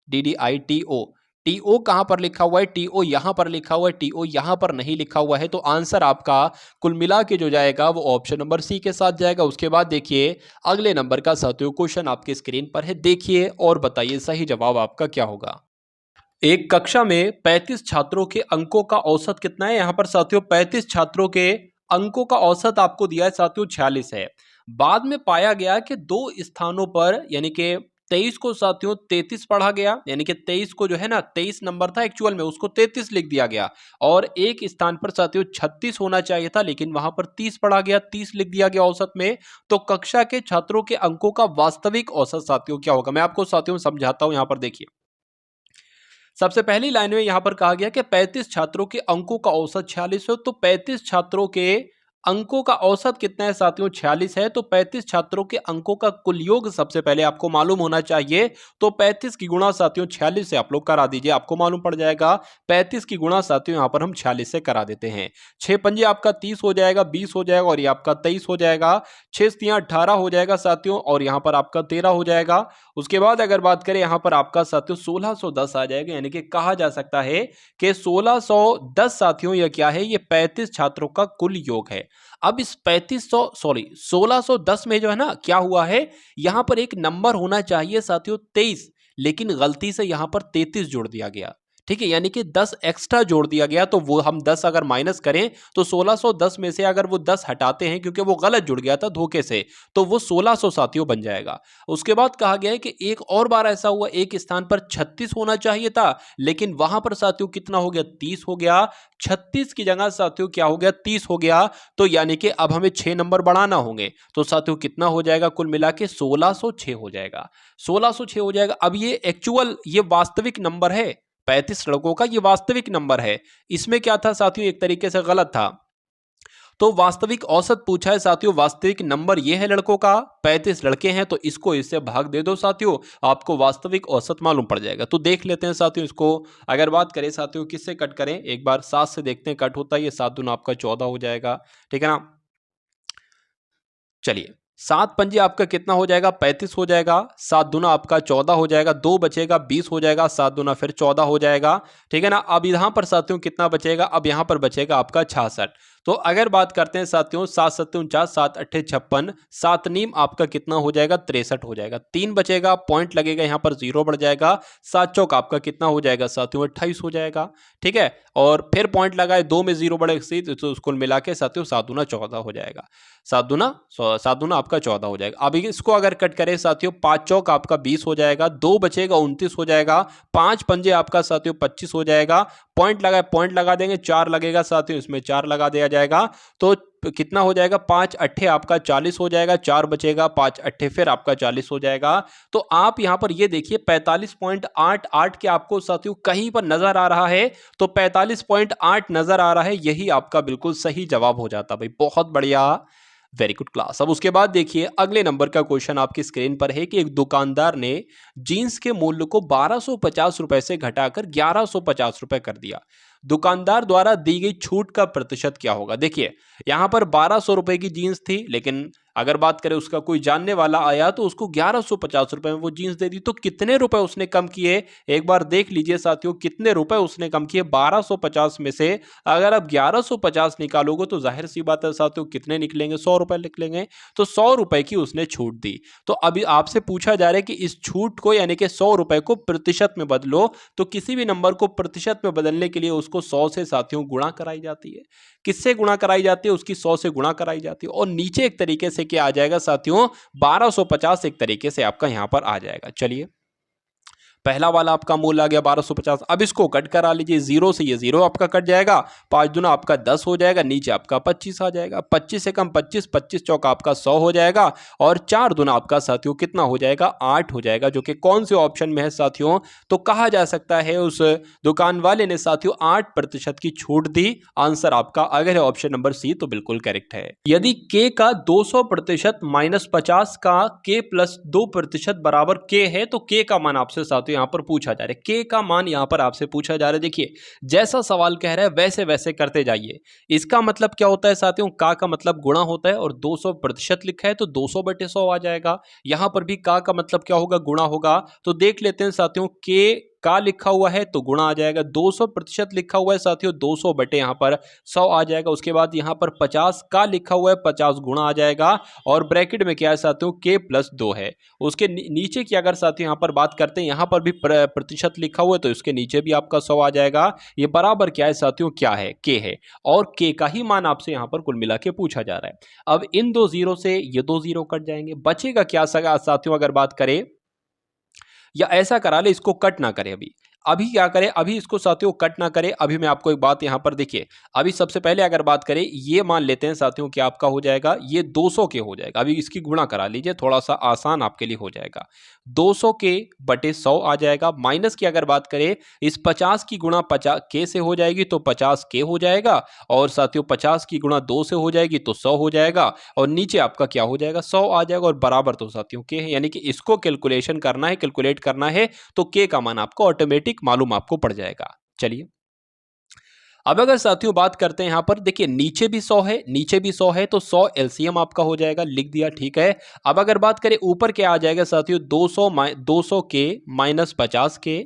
DDI TO, TO कहां पर लिखा हुआ है, TO यहां पर लिखा हुआ है, TO यहां पर नहीं लिखा हुआ है। तो आंसर आपका कुल मिला के जो जाएगा वो ऑप्शन नंबर सी के साथ जाएगा। उसके बाद देखिए अगले नंबर का साथियों क्वेश्चन आपके स्क्रीन पर है, देखिए और बताइए सही जवाब आपका क्या होगा। एक कक्षा में 35 छात्रों के अंकों का औसत कितना है, यहां पर साथियों 35 छात्रों के अंकों का औसत आपको दिया है साथियों 46 है। बाद में पाया गया कि 2 स्थानों पर यानी कि 23 को साथियों 33 पढ़ा गया, यानी कि 23 को जो है ना 23 नंबर था एक्चुअल में, उसको 33 लिख दिया गया और एक स्थान पर साथियों 36 होना चाहिए था लेकिन वहां पर 30 पढ़ा गया, 30 लिख दिया गया औसत में। तो कक्षा के छात्रों के अंकों का वास्तविक औसत साथियों क्या होगा, मैं आपको साथियों समझाता हूं। यहां पर देखिए सबसे पहली लाइन में यहां पर कहा गया कि 35 छात्रों के अंकों का औसत 46 है। तो 35 छात्रों के अंकों का औसत कितना है साथियों, 46 है। तो 35 छात्रों के अंकों का कुल योग सबसे पहले आपको मालूम होना चाहिए। तो 35 की गुणा साथियों 46 से आप लोग करा दीजिए, आपको मालूम पड़ जाएगा। 35 की गुणा साथियों यहां पर हम 46 से करा देते हैं। 6 पंजे आपका 30 हो जाएगा, 20 हो जाएगा और ये आपका 23 हो जाएगा। 6 तियां 18 हो जाएगा साथियों और यहां पर आपका 13 हो जाएगा। उसके बाद अगर बात करें यहां पर आपका साथियों 1610 आ जाएगा, यानी कि कहा जा सकता है कि 1610 साथियों यह क्या है, ये 35 छात्रों का कुल योग है। अब इस 1610 में जो है ना क्या हुआ है, यहां पर एक नंबर होना चाहिए साथियों 23, लेकिन गलती से यहां पर 33 जोड़ दिया गया। ठीक है, यानी कि 10 एक्स्ट्रा जोड़ दिया गया। तो वो हम 10 अगर माइनस करें तो 1610 में से अगर वो 10 हटाते हैं क्योंकि वो गलत जुड़ गया था धोखे से, तो वो 1600 साथियों बन जाएगा। उसके बाद कहा गया है कि एक और बार ऐसा हुआ, एक स्थान पर 36 होना चाहिए था लेकिन वहां पर साथियों कितना हो गया, 30 हो गया। 36 की जगह साथियों क्या हो गया, 30 हो गया। तो यानी कि अब हमें 6 नंबर बढ़ाना होंगे। तो साथियों कितना हो जाएगा, कुल मिला के 1606 हो जाएगा, 1606 हो जाएगा। अब ये एक्चुअल ये वास्तविक नंबर है, 35 लड़कों का ये वास्तविक नंबर है। इसमें क्या था साथियों, एक तरीके से गलत था। तो वास्तविक औसत पूछा है साथियों, वास्तविक नंबर ये है लड़कों का 35 लड़के हैं, तो इसको इससे भाग दे दो साथियों, आपको वास्तविक औसत मालूम पड़ जाएगा। तो देख लेते हैं साथियों इसको। अगर बात करें साथियों किससे कट करें, एक बार 7 से देखते हैं कट होता है, ये 7 दूना आपका 14 हो जाएगा, ठीक है ना। चलिए 7 पंजे आपका कितना हो जाएगा, 35 हो जाएगा, 7 दूना आपका 14 हो जाएगा, 2 बचेगा 20 हो जाएगा, 7 दूना फिर 14 हो जाएगा, ठीक है ना। अब यहां पर साथियों कितना बचेगा, अब यहां पर बचेगा आपका 66। तो अगर बात करते हैं साथियों 7 सत्ते 49, 7 अट्ठे 56, 7 नीम आपका कितना हो जाएगा, 63 हो जाएगा, 3 बचेगा, पॉइंट लगेगा यहां पर 0 बढ़ जाएगा, 7 चौक आपका कितना हो जाएगा साथियों 28 हो जाएगा, ठीक है। और फिर पॉइंट लगाए, 2 में 0 बढ़ेगा तो उसको मिला के साथियों 7 दूना 14 हो जाएगा, 7 दूना आपका 14 हो जाएगा। अब इसको अगर कट करें साथियों, 5 चौक आपका 20 हो जाएगा, 2 बचेगा 29 हो जाएगा, 5 पंजे आपका साथियों 25 हो जाएगा, पॉइंट लगा देंगे, 4 लगेगा साथियों, इसमें 4 लगा दिया जाएगा, तो कितना हो जाएगा, 5 अट्ठे आपका 40 हो जाएगा, 4 बचेगा, 5 अट्ठे फिर आपका 40 हो जाएगा। तो आप यहां पर ये देखिए 45.88 के आपको साथियों कहीं पर नजर आ रहा है, तो 45.8 नजर आ रहा है, यही आपका बिल्कुल सही जवाब हो जाता भाई। बहुत बढ़िया, वेरी गुड क्लास। अब उसके बाद देखिए अगले नंबर का क्वेश्चन आपकी स्क्रीन पर है कि एक दुकानदार ने जींस के मूल्य को 1250 रुपए से घटाकर 1150 रुपए कर दिया। दुकानदार द्वारा दी गई छूट का प्रतिशत क्या होगा। देखिए यहां पर 1200 रुपए की जींस थी, लेकिन अगर बात करें उसका कोई जानने वाला आया तो उसको 1150 रुपए में वो जींस दे दी, तो कितने रुपए उसने कम किए, एक बार देख लीजिए साथियों, कितने रुपए उसने कम किए। 1250 में से अगर आप 1150 निकालोगे तो जाहिर सी बात है साथियों कितने निकलेंगे, 100 रुपए निकलेंगे, तो 100 रुपए की उसने छूट दी। तो अभी आपसे पूछा जा रहा है कि इस छूट को यानी कि 100 रुपए को प्रतिशत में बदलो, तो किसी भी नंबर को प्रतिशत में बदलने के लिए उसको 100 से साथियों गुणा कराई जाती है। किससे गुणा कराई जाती है, उसकी 100 से गुणा कराई जाती है, और नीचे एक तरीके से क्या आ जाएगा साथियों 1250 एक तरीके से आपका यहां पर आ जाएगा। चलिए पहला वाला आपका मूल आ गया 1250। अब इसको कट करा लीजिए, 0 से ये 0 आपका कट जाएगा, 5 दूना आपका 10 हो जाएगा, नीचे आपका 25 आ जाएगा, 25 से कम 25, 25 चौका आपका 100 हो जाएगा, और 4 दूना आपका साथियों कितना हो जाएगा, 8 हो जाएगा, जो कि कौन से ऑप्शन में है साथियों, तो कहा जा सकता है उस दुकान वाले ने साथियों 8% की छूट दी। आंसर आपका अगर है ऑप्शन नंबर सी तो बिल्कुल करेक्ट है। यदि के का 200% माइनस 50 का के प्लस 2% बराबर के है, तो के का मान आपसे साथियों यहां पर पूछा जा रहा है, के का मान यहां पर आपसे पूछा जा रहा है। देखिए जैसा सवाल कह रहा है वैसे वैसे करते जाइए। इसका मतलब क्या होता है साथियों, का मतलब गुणा होता है, और 200% लिखा है तो 200/100 आ जाएगा। यहां पर भी का मतलब क्या होगा, गुणा होगा। तो देख लेते हैं साथियों, के का लिखा हुआ है तो गुणा आ जाएगा, 200% लिखा हुआ है साथियों 200 बटे यहां पर 100 आ जाएगा। उसके बाद यहां पर 50 का लिखा हुआ है 50 गुणा आ जाएगा, और ब्रैकेट में क्या है साथियों के प्लस 2 है। उसके नीचे की अगर साथियों यहां पर बात करते हैं, यहां पर भी प्रतिशत लिखा हुआ है तो इसके नीचे भी आपका 100 आ जाएगा। ये बराबर क्या है साथियों, क्या है, के है, और के का ही मान आपसे यहां पर कुल मिला के पूछा जा रहा है। अब इन दो जीरो से ये दो जीरो कट जाएंगे, बचेगा क्या साथियों, अगर बात करें या ऐसा करा ले इसको कट ना करें, अभी क्या करें, अभी इसको साथियों कट ना करें। अभी मैं आपको एक बात यहां पर देखिए, अभी सबसे पहले अगर बात करें ये मान लेते हैं साथियों कि आपका हो जाएगा ये 200 के हो जाएगा। अभी इसकी गुणा करा लीजिए, थोड़ा सा आसान आपके लिए हो जाएगा। 200 के बटे 100 आ जाएगा, माइनस की अगर बात करें इस 50 की गुणा 50 के से हो जाएगी तो 50 के हो जाएगा, और साथियों 50 की गुणा 2 से हो जाएगी तो 100 हो जाएगा, और नीचे आपका क्या हो जाएगा 100 आ जाएगा, और बराबर तो साथियों के है, यानी कि इसको कैलकुलेट करना है तो के का मान आपको ऑटोमेटिक मालूम आपको पड़ जाएगा। चलिए अब अगर साथियों बात करते हैं यहां पर, देखिए नीचे भी 100 है, नीचे भी 100 है, तो 100 एलसीएम आपका हो जाएगा, लिख दिया, ठीक है। अब अगर बात करें ऊपर क्या आ जाएगा साथियों 200 के माइनस 50 के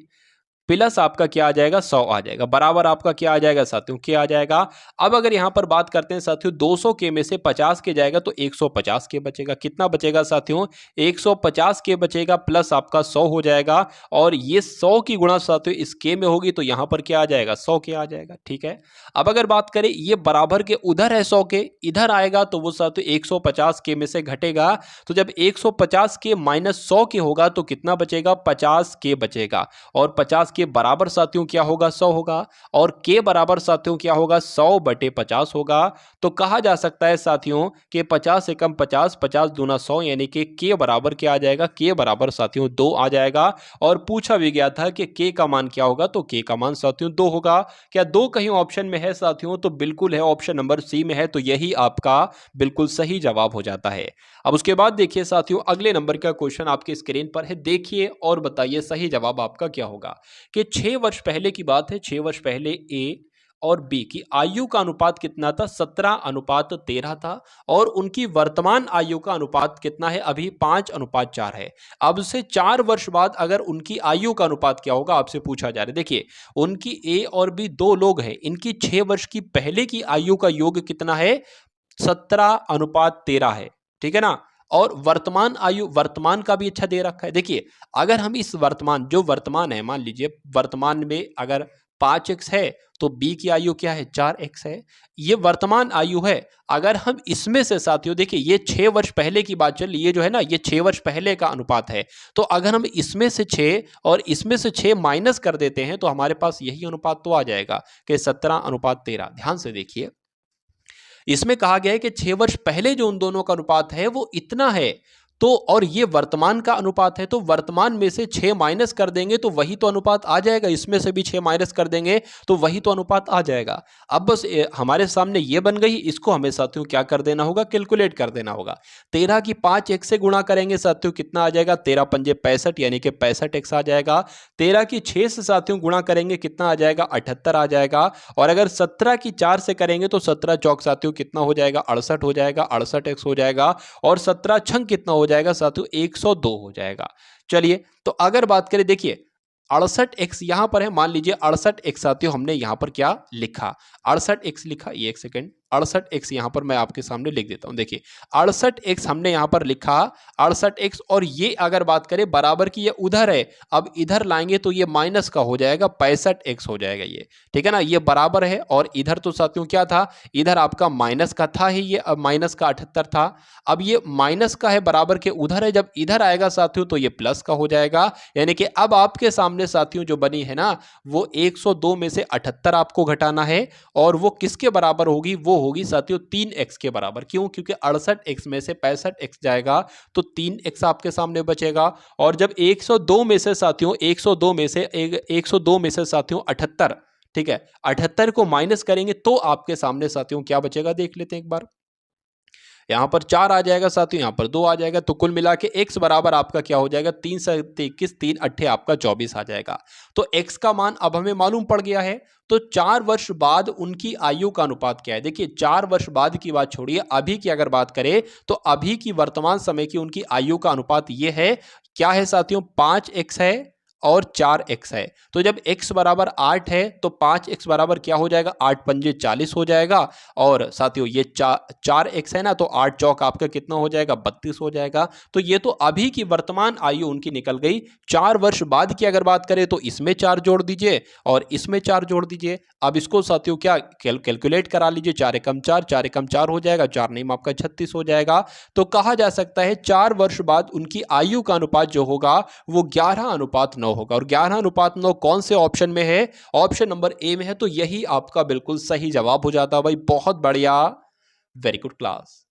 प्लस आपका क्या आ जाएगा 100 आ जाएगा, बराबर आपका क्या आ जाएगा साथियों के आ जाएगा। अब अगर यहां पर बात करते हैं साथियों 200 के में से 50 के जाएगा तो 150 के बचेगा, कितना बचेगा साथियों 150 के बचेगा, प्लस आपका 100 हो जाएगा, और ये 100 की गुणा साथियों इस के में होगी तो यहां पर क्या आ जाएगा 100 के आ जाएगा, ठीक है। अब अगर बात करें ये बराबर के उधर है 100 के, इधर आएगा तो वो साथियों 150 के में से घटेगा, तो जब 150 के माइनस 100 के होगा तो कितना बचेगा 50 के बचेगा, और 50 के बराबर साथियों क्या होगा 100 होगा और के बराबर साथियों क्या होगा 100/50 होगा। तो कहा जा सकता है साथियों कि 50 एकम 50, 50 दूना 100 यानी कि के बराबर क्या आ जाएगा, के बराबर साथियों 2 आ जाएगा। और पूछा भी गया था कि के का मान क्या होगा, तो के का मान साथियों 2 होगा। क्या 2 कहीं ऑप्शन में है साथियों, तो बिल्कुल है, ऑप्शन नंबर सी में है, तो यही आपका बिल्कुल सही जवाब हो जाता है। अब उसके बाद देखिए साथियों अगले नंबर का क्वेश्चन आपके स्क्रीन पर है, देखिए और बताइए सही जवाब आपका क्या होगा। कि 6 वर्ष पहले की बात है, 6 वर्ष पहले ए और बी की आयु का अनुपात कितना था, 17:13 था। और उनकी वर्तमान आयु का अनुपात कितना है, अभी 5:4 है। अब से 4 वर्ष बाद अगर उनकी आयु का अनुपात क्या होगा, आपसे पूछा जा रहा है। देखिए उनकी ए और बी दो लोग हैं, इनकी 6 वर्ष की पहले की आयु का योग कितना है, 17:13 है, ठीक है ना। और वर्तमान आयु, वर्तमान का भी अच्छा दे रखा है। देखिए अगर हम इस वर्तमान, जो वर्तमान है, मान लीजिए वर्तमान में अगर 5x है तो b की आयु क्या है, 4x है। ये वर्तमान आयु है। अगर हम इसमें से साथियों देखिए ये 6 वर्ष पहले की बात चल, ये जो है ना ये 6 वर्ष पहले का अनुपात है। तो अगर हम इसमें से 6 और इसमें से 6 माइनस कर देते हैं तो हमारे पास यही अनुपात तो आ जाएगा कि 17:13। ध्यान से देखिए इसमें कहा गया है कि 6 वर्ष पहले जो उन दोनों का अनुपात है वो इतना है, तो और ये वर्तमान का अनुपात है, तो वर्तमान में से 6 माइनस कर देंगे तो वही तो अनुपात आ जाएगा, इसमें से भी 6 माइनस कर देंगे तो वही तो अनुपात आ जाएगा। अब बस हमारे सामने ये बन गई, इसको हमें साथियों क्या कर देना होगा, कैलकुलेट कर देना होगा। 13 की 5x से गुणा करेंगे साथियों कितना आ जाएगा, 13 पंजे 65 यानी कि 65x आ जाएगा। 13 की 6 से साथियों गुणा करेंगे कितना आ जाएगा, 78 आ जाएगा। और अगर 17 की 4 से करेंगे तो 17 चौक साथियों कितना हो जाएगा, 68 हो जाएगा, 68x हो जाएगा। और 17 छंग कितना हो जाएगा साथियों, 102 हो जाएगा। चलिए तो अगर बात करें, देखिए 68x यहां पर है, मान लीजिए 68x साथियों हमने यहां पर क्या लिखा, 68x लिखा, ये एक सेकंड, 68x यहां पर मैं आपके सामने लिख देता हूं। देखिए 68x हमने यहां पर लिखा, 68x, और ये अगर बात करें बराबर की ये उधर है, अब इधर लाएंगे तो ये माइनस का हो जाएगा, 65x हो जाएगा ये, ठीक है ना। ये बराबर है और इधर तो साथियों क्या था, इधर आपका माइनस का था ही, ये अब माइनस का 78 था। अब ये माइनस का है, बराबर के उधर है, जब इधर आएगा साथियों तो ये प्लस का हो जाएगा। यानी कि अब आपके सामने साथियों जो बनी है ना वो 102 में से 78 आपको घटाना है, और वो किसके बराबर होगी, वो होगी साथियों 3x के बराबर। क्यों, क्योंकि 68x में से 65x जाएगा तो 3x आपके सामने बचेगा। और जब 102 में से साथियों 102 में से साथियों 78, ठीक है, 78 को माइनस करेंगे तो आपके सामने साथियों क्या बचेगा, देख लेते हैं एक बार। यहां पर 4 आ जाएगा साथियों, यहां पर 2 आ जाएगा, तो कुल मिला के x बराबर आपका क्या हो जाएगा, 3 से 21, 3 अट्ठे आपका 24 आ जाएगा। तो x का मान अब हमें मालूम पड़ गया है। तो 4 वर्ष बाद उनकी आयु का अनुपात क्या है, देखिए 4 वर्ष बाद की बात छोड़िए, अभी की अगर बात करें तो अभी की वर्तमान समय की उनकी आयु का अनुपात ये है, क्या है साथियों, 5x है और 4x है। तो जब x बराबर 8 है तो 5x बराबर क्या हो जाएगा, 8 पंजे 40 हो जाएगा। और साथियों ये 4x है ना, तो 8 चौक आपका कितना हो जाएगा, 32 हो जाएगा। तो ये तो अभी की वर्तमान आयु उनकी निकल गई। 4 वर्ष बाद की अगर बात करें तो इसमें 4 जोड़ दीजिए और इसमें 4 जोड़ दीजिए। अब इसको साथियों क्या कैलकुलेट करा लीजिए, 4 एकम 4, 4 एकम 4 हो जाएगा, 4 नहीं आपका 36 हो जाएगा। तो कहा जा सकता है 4 वर्ष बाद उनकी आयु का अनुपात जो होगा वो 11:9 होगा। और 11:9 कौन से ऑप्शन में है, ऑप्शन नंबर ए में है। तो यही आपका बिल्कुल सही जवाब हो जाता है भाई, बहुत बढ़िया, वेरी गुड क्लास।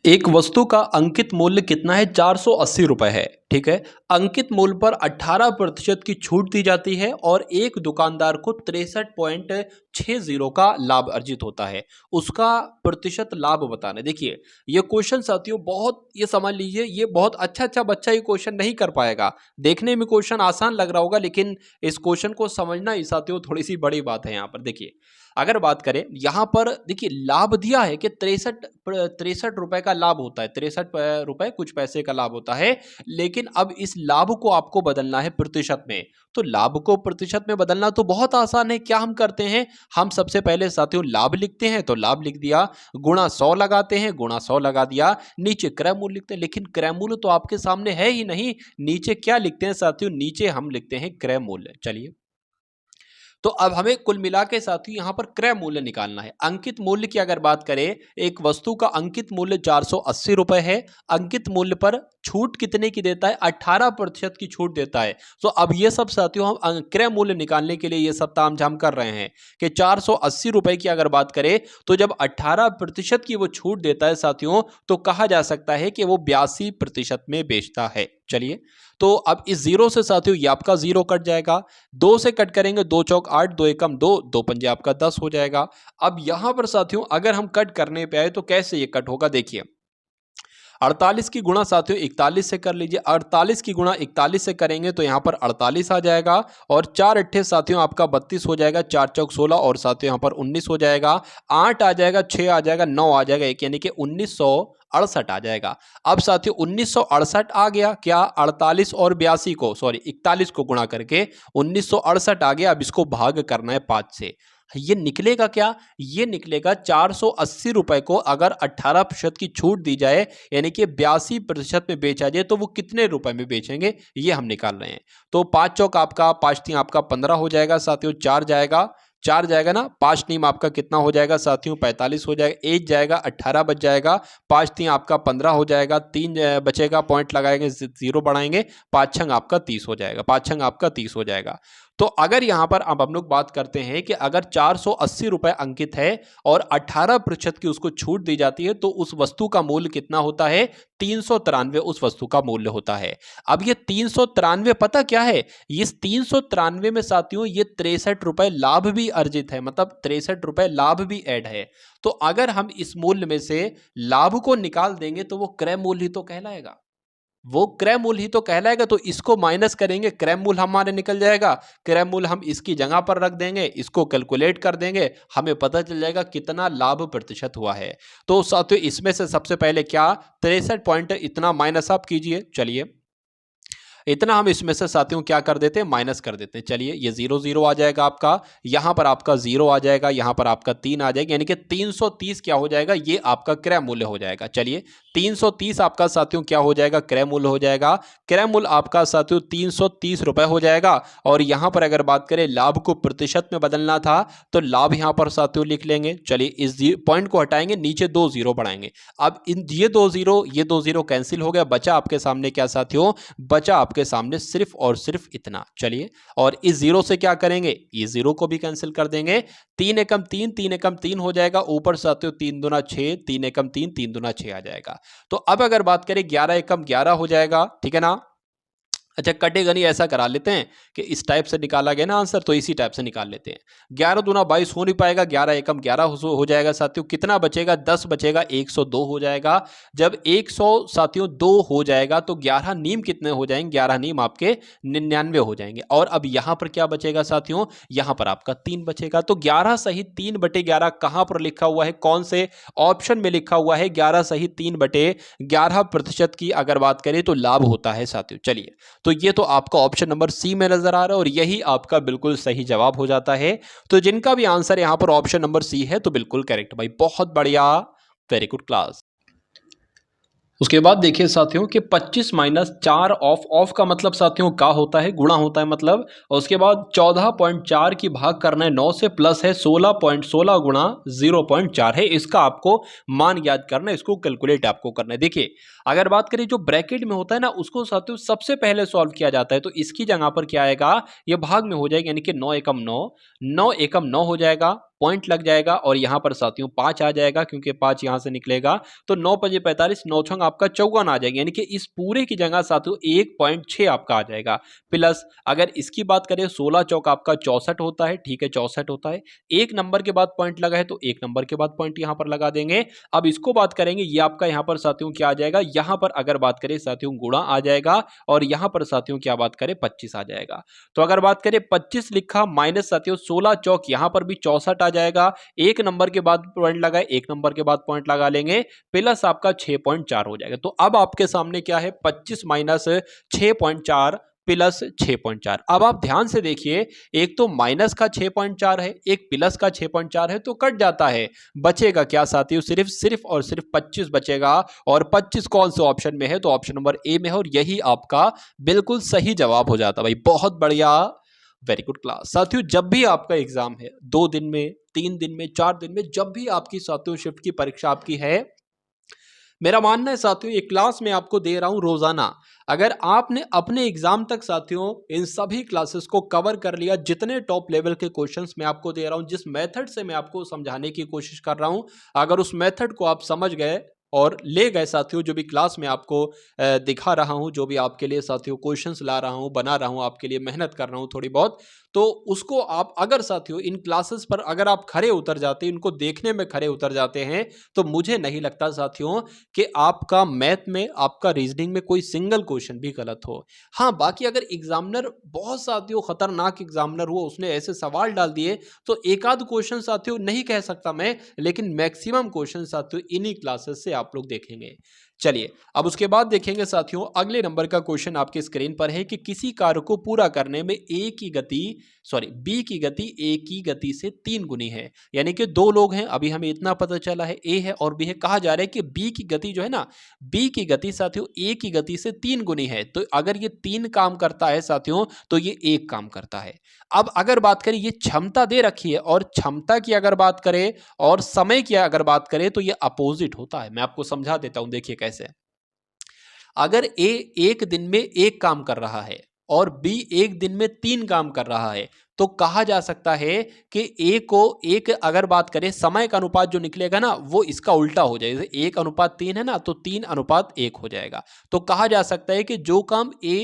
एक वस्तु का अंकित मूल्य कितना है, 480 रुपए है, ठीक है। अंकित मूल्य पर 18% की छूट दी जाती है और एक दुकानदार को 63.60 का लाभ अर्जित होता है, उसका प्रतिशत लाभ बताना। देखिए ये क्वेश्चन साथियों बहुत, ये समझ लीजिए ये बहुत अच्छा बच्चा ये क्वेश्चन नहीं कर पाएगा। देखने में क्वेश्चन आसान लग रहा होगा लेकिन इस क्वेश्चन को समझना ही साथियों थोड़ी सी बड़ी बात है। यहाँ पर देखिए अगर बात करें, यहां पर देखिए लाभ दिया है कि 63 रुपए का लाभ होता है, 63 रुपए कुछ पैसे का लाभ होता है। लेकिन अब इस लाभ को आपको बदलना है प्रतिशत में। तो लाभ को प्रतिशत में बदलना तो बहुत आसान है। क्या हम करते हैं, हम सबसे पहले साथियों लाभ लिखते हैं, तो लाभ लिख दिया, गुणा 100 लगाते हैं, गुणा 100 लगा दिया, नीचे क्रय मूल्य लिखते हैं। लेकिन क्रय मूल्य तो आपके सामने है ही नहीं, नीचे क्या लिखते हैं साथियों, नीचे हम लिखते हैं क्रय मूल्य। चलिए तो अब हमें कुल मिला के साथ ही यहाँ पर क्रय मूल्य निकालना है। अंकित मूल्य की अगर बात करें, एक वस्तु का अंकित मूल्य 480 रुपए है। अंकित मूल्य पर छूट कितने की देता है? 18% की छूट देता है। तो अब ये सब साथियों हम क्रय मूल्य निकालने के लिए ये सब तामझाम कर रहे हैं कि 480 रुपए की अगर बात करें तो जब 18% की वो छूट देता है साथियों, तो कहा जा सकता है कि वो 82% में बेचता है। चलिए, तो अब इस जीरो से साथियों ये आपका जीरो कट जाएगा, 2 से कट करेंगे, 2 चौक 8, 2 एकम 2, 2 पंजे आपका 10 हो जाएगा। अब यहां पर साथियों अगर हम कट करने पे आए तो कैसे ये कट होगा? देखिए, 48 की गुणा साथियों 41 से कर लीजिए। 48 की गुणा 41 से करेंगे तो यहाँ पर 48 आ जाएगा और 4 अट्ठे साथियों आपका 32 हो जाएगा, 4 चौक 16 और साथियों यहाँ पर 19 हो जाएगा, 8 आ जाएगा, 6 आ जाएगा, 9 आ जाएगा, एक यानी कि 1968 आ जाएगा। अब साथियों 1968 आ गया क्या? 48 और 82 को, सॉरी 41 को गुणा करके 1968 आ गया। अब इसको भाग करना है 5 से। ये निकलेगा क्या? ये निकलेगा 480 रुपए को अगर 18% की छूट दी जाए, यानी कि 82% में बेचा जाए, तो वो कितने रुपए में बेचेंगे ये हम निकाल रहे हैं। तो 5 चौक आपका, 5 तीन आपका 15 हो जाएगा साथियों, 4 जाएगा, 4 जाएगा ना, 5 नीम आपका कितना हो जाएगा साथियों? 45 हो जाएगा, 1 जाएगा, 18 बच जाएगा, 5 तीन आपका 15 हो जाएगा, 3 बचेगा, पॉइंट लगाएंगे, जीरो बढ़ाएंगे, 5 छंग आपका 30 हो जाएगा, 5 छंग आपका 30 हो जाएगा। तो अगर यहां पर अब हम लोग बात करते हैं कि अगर 480 रुपए अंकित है और 18% की उसको छूट दी जाती है, तो उस वस्तु का मूल्य कितना होता है? 393 उस वस्तु का मूल्य होता है। अब ये 393 पता क्या है? इस 393 में साथियों ये 63 रुपए लाभ भी अर्जित है, मतलब 63 रुपए लाभ भी ऐड है। तो अगर हम इस मूल्य में से लाभ को निकाल देंगे तो वो क्रय मूल्य ही तो कहलाएगा, वो क्रय मूल्य ही तो कहलाएगा। तो इसको माइनस करेंगे, क्रय मूल्य हमारे निकल जाएगा। क्रय मूल्य हम इसकी जगह पर रख देंगे, इसको कैलकुलेट कर देंगे, हमें पता चल जाएगा कितना लाभ प्रतिशत हुआ है। तो साथियों इसमें से सबसे पहले क्या 63 पॉइंट इतना माइनस आप कीजिए। चलिए, इतना हम इसमें से साथियों क्या कर देते हैं? माइनस कर देते हैं। चलिए, ये 0 0 आ जाएगा आपका, यहां पर आपका 0 आ जाएगा, यहां पर आपका 3 आ जाएगा, यानी कि 330 क्या हो जाएगा? ये आपका क्रय मूल्य हो जाएगा। चलिए, 330 आपका साथियों क्या हो जाएगा? क्रय मूल्य हो जाएगा। क्रय मूल्य आपका साथियों 330 रुपए हो जाएगा। और यहां पर अगर बात करें लाभ को प्रतिशत में बदलना था, तो लाभ यहां पर साथियों लिख लेंगे। चलिए, इस पॉइंट को हटाएंगे, नीचे 2 0 बढ़ाएंगे। अब इन ये 2 0 कैंसिल हो गया, बचा आपके सामने क्या साथियों? बचा आपके सामने सिर्फ और सिर्फ इतना। चलिए, और इस जीरो से क्या करेंगे? इस जीरो को भी कैंसिल कर देंगे। 3 एकम 3, 3 एकम 3 हो जाएगा, ऊपर साथियों 3 दूना 6, 3 एकम 3, 3 दूना 6 आ जाएगा। तो अब अगर बात करें 11 एकम 11 हो जाएगा, ठीक है ना? अच्छा, कटेगा नहीं, ऐसा करा लेते हैं कि इस टाइप से निकाला गया ना आंसर, तो इसी टाइप से निकाल लेते हैं। 11 दूना 22 हो नहीं पाएगा, 11 एकम 11 हो जाएगा साथियों। कितना बचेगा? 10 बचेगा, 102 हो जाएगा। जब 100 साथियों 2 हो जाएगा तो 11 नीम कितने हो जाएंगे? 11 नीम आपके 99 हो जाएंगे। और अब यहां पर क्या बचेगा साथियों? यहां पर आपका 3 बचेगा। तो 11 सही 3/11 कहां पर लिखा हुआ है? कौन से ऑप्शन में लिखा हुआ है? 11 सही 3/11% की अगर बात करें तो लाभ होता है साथियों। चलिए, तो ये तो आपका ऑप्शन नंबर सी में नजर आ रहा है और यही आपका बिल्कुल सही जवाब हो जाता है। तो जिनका भी आंसर यहां पर ऑप्शन नंबर सी है तो बिल्कुल करेक्ट भाई, बहुत बढ़िया, वेरी गुड क्लास। उसके बाद देखिए साथियों कि 25 माइनस 4 ऑफ का मतलब साथियों का होता है, गुणा होता है मतलब। और उसके बाद 14.4 की भाग करना है 9 से, प्लस है 16.16 गुणा 0.4 है। इसका आपको मान याद करना है, इसको कैलकुलेट आपको करना है। देखिए, अगर बात करें जो ब्रैकेट में होता है ना, उसको साथियों सबसे पहले सॉल्व किया जाता है। तो इसकी जगह पर क्या आएगा? ये भाग में हो जाएगा, यानी कि 9 एकम 9, 9 एकम 9 हो जाएगा, पॉइंट लग जाएगा और यहां पर साथियों 5 आ जाएगा, क्योंकि 5 यहां से निकलेगा। तो 9 पंजे 45, 9 छंग आपका 54 आ जाएगा, यानी कि इस पूरे की जगह साथियों 1.6 आपका आ जाएगा। प्लस अगर इसकी बात करें 16 चौक आपका 64 होता है, ठीक है 64 होता है। एक नंबर के बाद पॉइंट लगा है तो एक नंबर के बाद पॉइंट यहां पर लगा देंगे। अब इसको बात करेंगे, ये आपका यहां पर साथियों क्या आ जाएगा? यहां पर अगर बात करें साथियों गुणा आ जाएगा और यहां पर साथियों क्या बात करें 25 आ जाएगा। तो अगर बात करें 25 लिखा माइनस साथियों 16 चौक यहां पर भी 64 आ जाएगा। एक नंबर के बाद पॉइंट लगा, एक नंबर के बाद पॉइंट लगा लेंगे, प्लस आपका 6.4 हो जाएगा। तो अब आपके सामने क्या है? 25 माइनस 6.4 प्लस 6.4। अब आप ध्यान से देखिए, एक तो माइनस का 6.4 है, एक प्लस का 6.4 है, तो कट जाता है। बचेगा क्या साथियों? सिर्फ और सिर्फ 25 बचेगा। और 25 कौन से ऑप्शन में है? तो ऑप्शन नंबर ए में है और यही आपका बिल्कुल सही जवाब हो जाता है भाई, बहुत बढ़िया, वेरी गुड क्लास। साथियों जब भी आपका एग्जाम है, 2 दिन में, 3 दिन में, 4 दिन में, जब भी आपकी साथियों शिफ्ट की परीक्षा आपकी है, मेरा मानना है साथियों ये क्लास मैं आपको दे रहा हूं रोजाना। अगर आपने अपने एग्जाम तक साथियों इन सभी क्लासेस को कवर कर लिया, जितने टॉप लेवल के क्वेश्चंस मैं आपको दे रहा हूं, जिस मेथड से मैं आपको समझाने की कोशिश कर रहा हूं, अगर उस मेथड को आप समझ गए और ले गए साथियों, जो भी क्लास में आपको दिखा रहा हूं, जो भी आपके लिए साथियों क्वेश्चंस ला रहा हूं, बना रहा हूं, आपके लिए मेहनत कर रहा हूं थोड़ी बहुत, तो उसको आप अगर साथियों इन क्लासेस पर अगर आप खरे उतर जाते, इनको देखने में खरे उतर जाते हैं, तो मुझे नहीं लगता साथियों कि आपका मैथ में, आपका रीजनिंग में कोई सिंगल क्वेश्चन भी गलत हो। हाँ, बाकी अगर एग्जामिनर बहुत साथियों खतरनाक एग्जामिनर हुआ, उसने ऐसे सवाल डाल दिए, तो एक आध क्वेश्चन साथियों नहीं कह सकता मैं, लेकिन मैक्सिमम क्वेश्चन साथियों इन्हीं क्लासेस से आप लोग देखेंगे। चलिए अब उसके बाद देखेंगे साथियों, अगले नंबर का क्वेश्चन आपकी स्क्रीन पर है कि किसी कार्य को पूरा करने में बी की गति ए की गति से 3 गुनी है। यानी कि 2 लोग हैं, अभी हमें इतना पता चला है, ए है और बी है। कहा जा रहा है कि बी की गति जो है ना, बी की गति साथियों ए की गति से 3 गुनी है। तो अगर ये 3 काम करता है साथियों, तो ये 1 काम करता है। अब अगर बात करें, ये क्षमता दे रखी है, और क्षमता की अगर बात करें और समय की अगर बात करें, तो ये अपोजिट होता है। मैं आपको समझा देता हूं, देखिए कैसे। अगर ए एक दिन में 1 काम कर रहा है और बी एक दिन में 3 काम कर रहा है, तो कहा जा सकता है कि ए को एक, अगर बात करें समय का अनुपात जो निकलेगा ना, वो इसका उल्टा हो जाएगा। 1:3 है ना, तो 3:1 हो जाएगा। तो कहा जा सकता है कि जो काम ए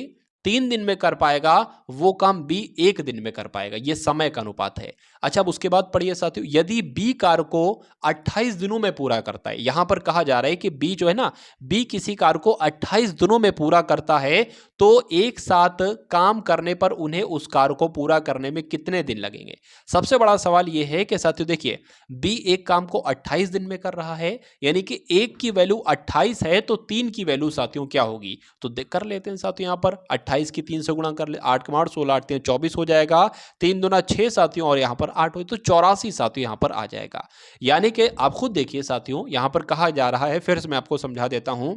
3 दिन में कर पाएगा, वो काम बी 1 दिन में कर पाएगा। ये समय का अनुपात है। अच्छा, अब उसके बाद पढ़िए साथियों, यदि बी कार्य को 28 दिनों में पूरा करता है, यहां पर कहा जा रहा है कि बी जो है ना, बी किसी कार्य को 28 दिनों में पूरा करता है, तो एक साथ काम करने पर उन्हें उस कार्य को पूरा करने में कितने दिन लगेंगे। सबसे बड़ा सवाल यह है कि साथियों देखिए, बी एक काम को 28 दिन में कर रहा है, यानी कि 1 की वैल्यू 28 है, तो 3 की वैल्यू साथियों क्या होगी, तो कर लेते हैं साथियों। यहां पर 28 की 3 से गुणा कर ले, 8 कमाड़ 16 8 24 हो जाएगा, 3 दूना 6 साथियों, और यहां पर 8 हो, तो 84 साथियों यहां पर आ जाएगा। यानी कि आप खुद देखिए साथियों, यहां पर कहा जा रहा है, फिर से मैं आपको समझा देता हूं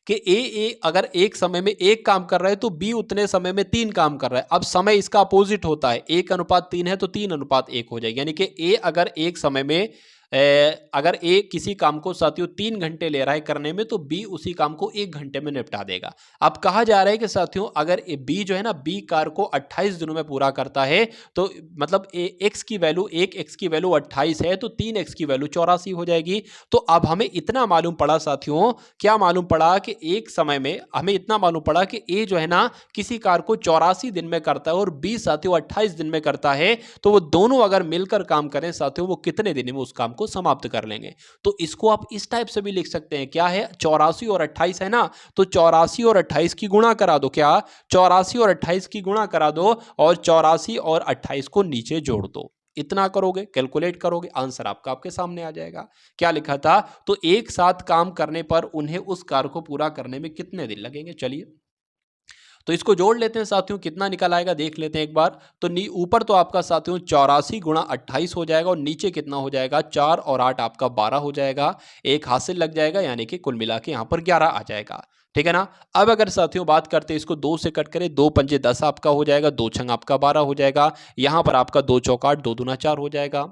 कि ए अगर एक समय में 1 काम कर रहा है, तो बी उतने समय में 3 काम कर रहा है। अब समय इसका अपोजिट होता है, 1:3 है, तो 3:1 हो जाएगा। यानी कि ए अगर एक समय में अगर ए किसी काम को साथियों 3 घंटे ले रहा है करने में, तो बी उसी काम को 1 घंटे में निपटा देगा। अब कहा जा रहा है कि साथियों, अगर बी जो है ना, बी कार्य को 28 दिनों में पूरा करता है, तो मतलब एक्स की वैल्यू 28 है, तो 3x की वैल्यू 84 हो जाएगी। तो अब हमें इतना मालूम पड़ा साथियों, क्या मालूम पड़ा कि एक समय में हमें इतना मालूम पड़ा कि ए जो है ना, किसी कार्य को 84 दिन में करता है और बी साथियों 28 दिन में करता है। तो वो दोनों अगर मिलकर काम करें साथियों, वो कितने दिन में उस काम को समाप्त कर लेंगे। तो इसको आप इस टाइप से भी लिख सकते हैं, क्या है, 84 और 28 है ना, तो 84 और 28 की गुणा करा दो। क्या, 84 और 28 की गुणा करा दो, और 84 और 28 को नीचे जोड़ दो। इतना करोगे, कैलकुलेट करोगे, आंसर आपका आपके सामने आ जाएगा। क्या लिखा था, तो एक साथ काम करने पर उन्हें उस कार्य को पूरा करने में कितने दिन लगेंगे। चलिए तो इसको जोड़ लेते हैं साथियों, कितना निकल आएगा देख लेते हैं एक बार। तो ऊपर तो आपका साथियों 84 गुणा 28 हो जाएगा, और नीचे कितना हो जाएगा, 4 और 8 आपका 12 हो जाएगा। एक हासिल लग जाएगा, यानी कि कुल मिला के यहाँ पर 11 आ जाएगा। ठीक है ना। अब अगर साथियों बात करते हैं, इसको 2 से कट करें, 2 पंजे 10 आपका हो जाएगा, 2 छंग आपका 12 हो जाएगा। यहाँ पर आपका 2 चौक 8, 2 दूना 4 हो जाएगा।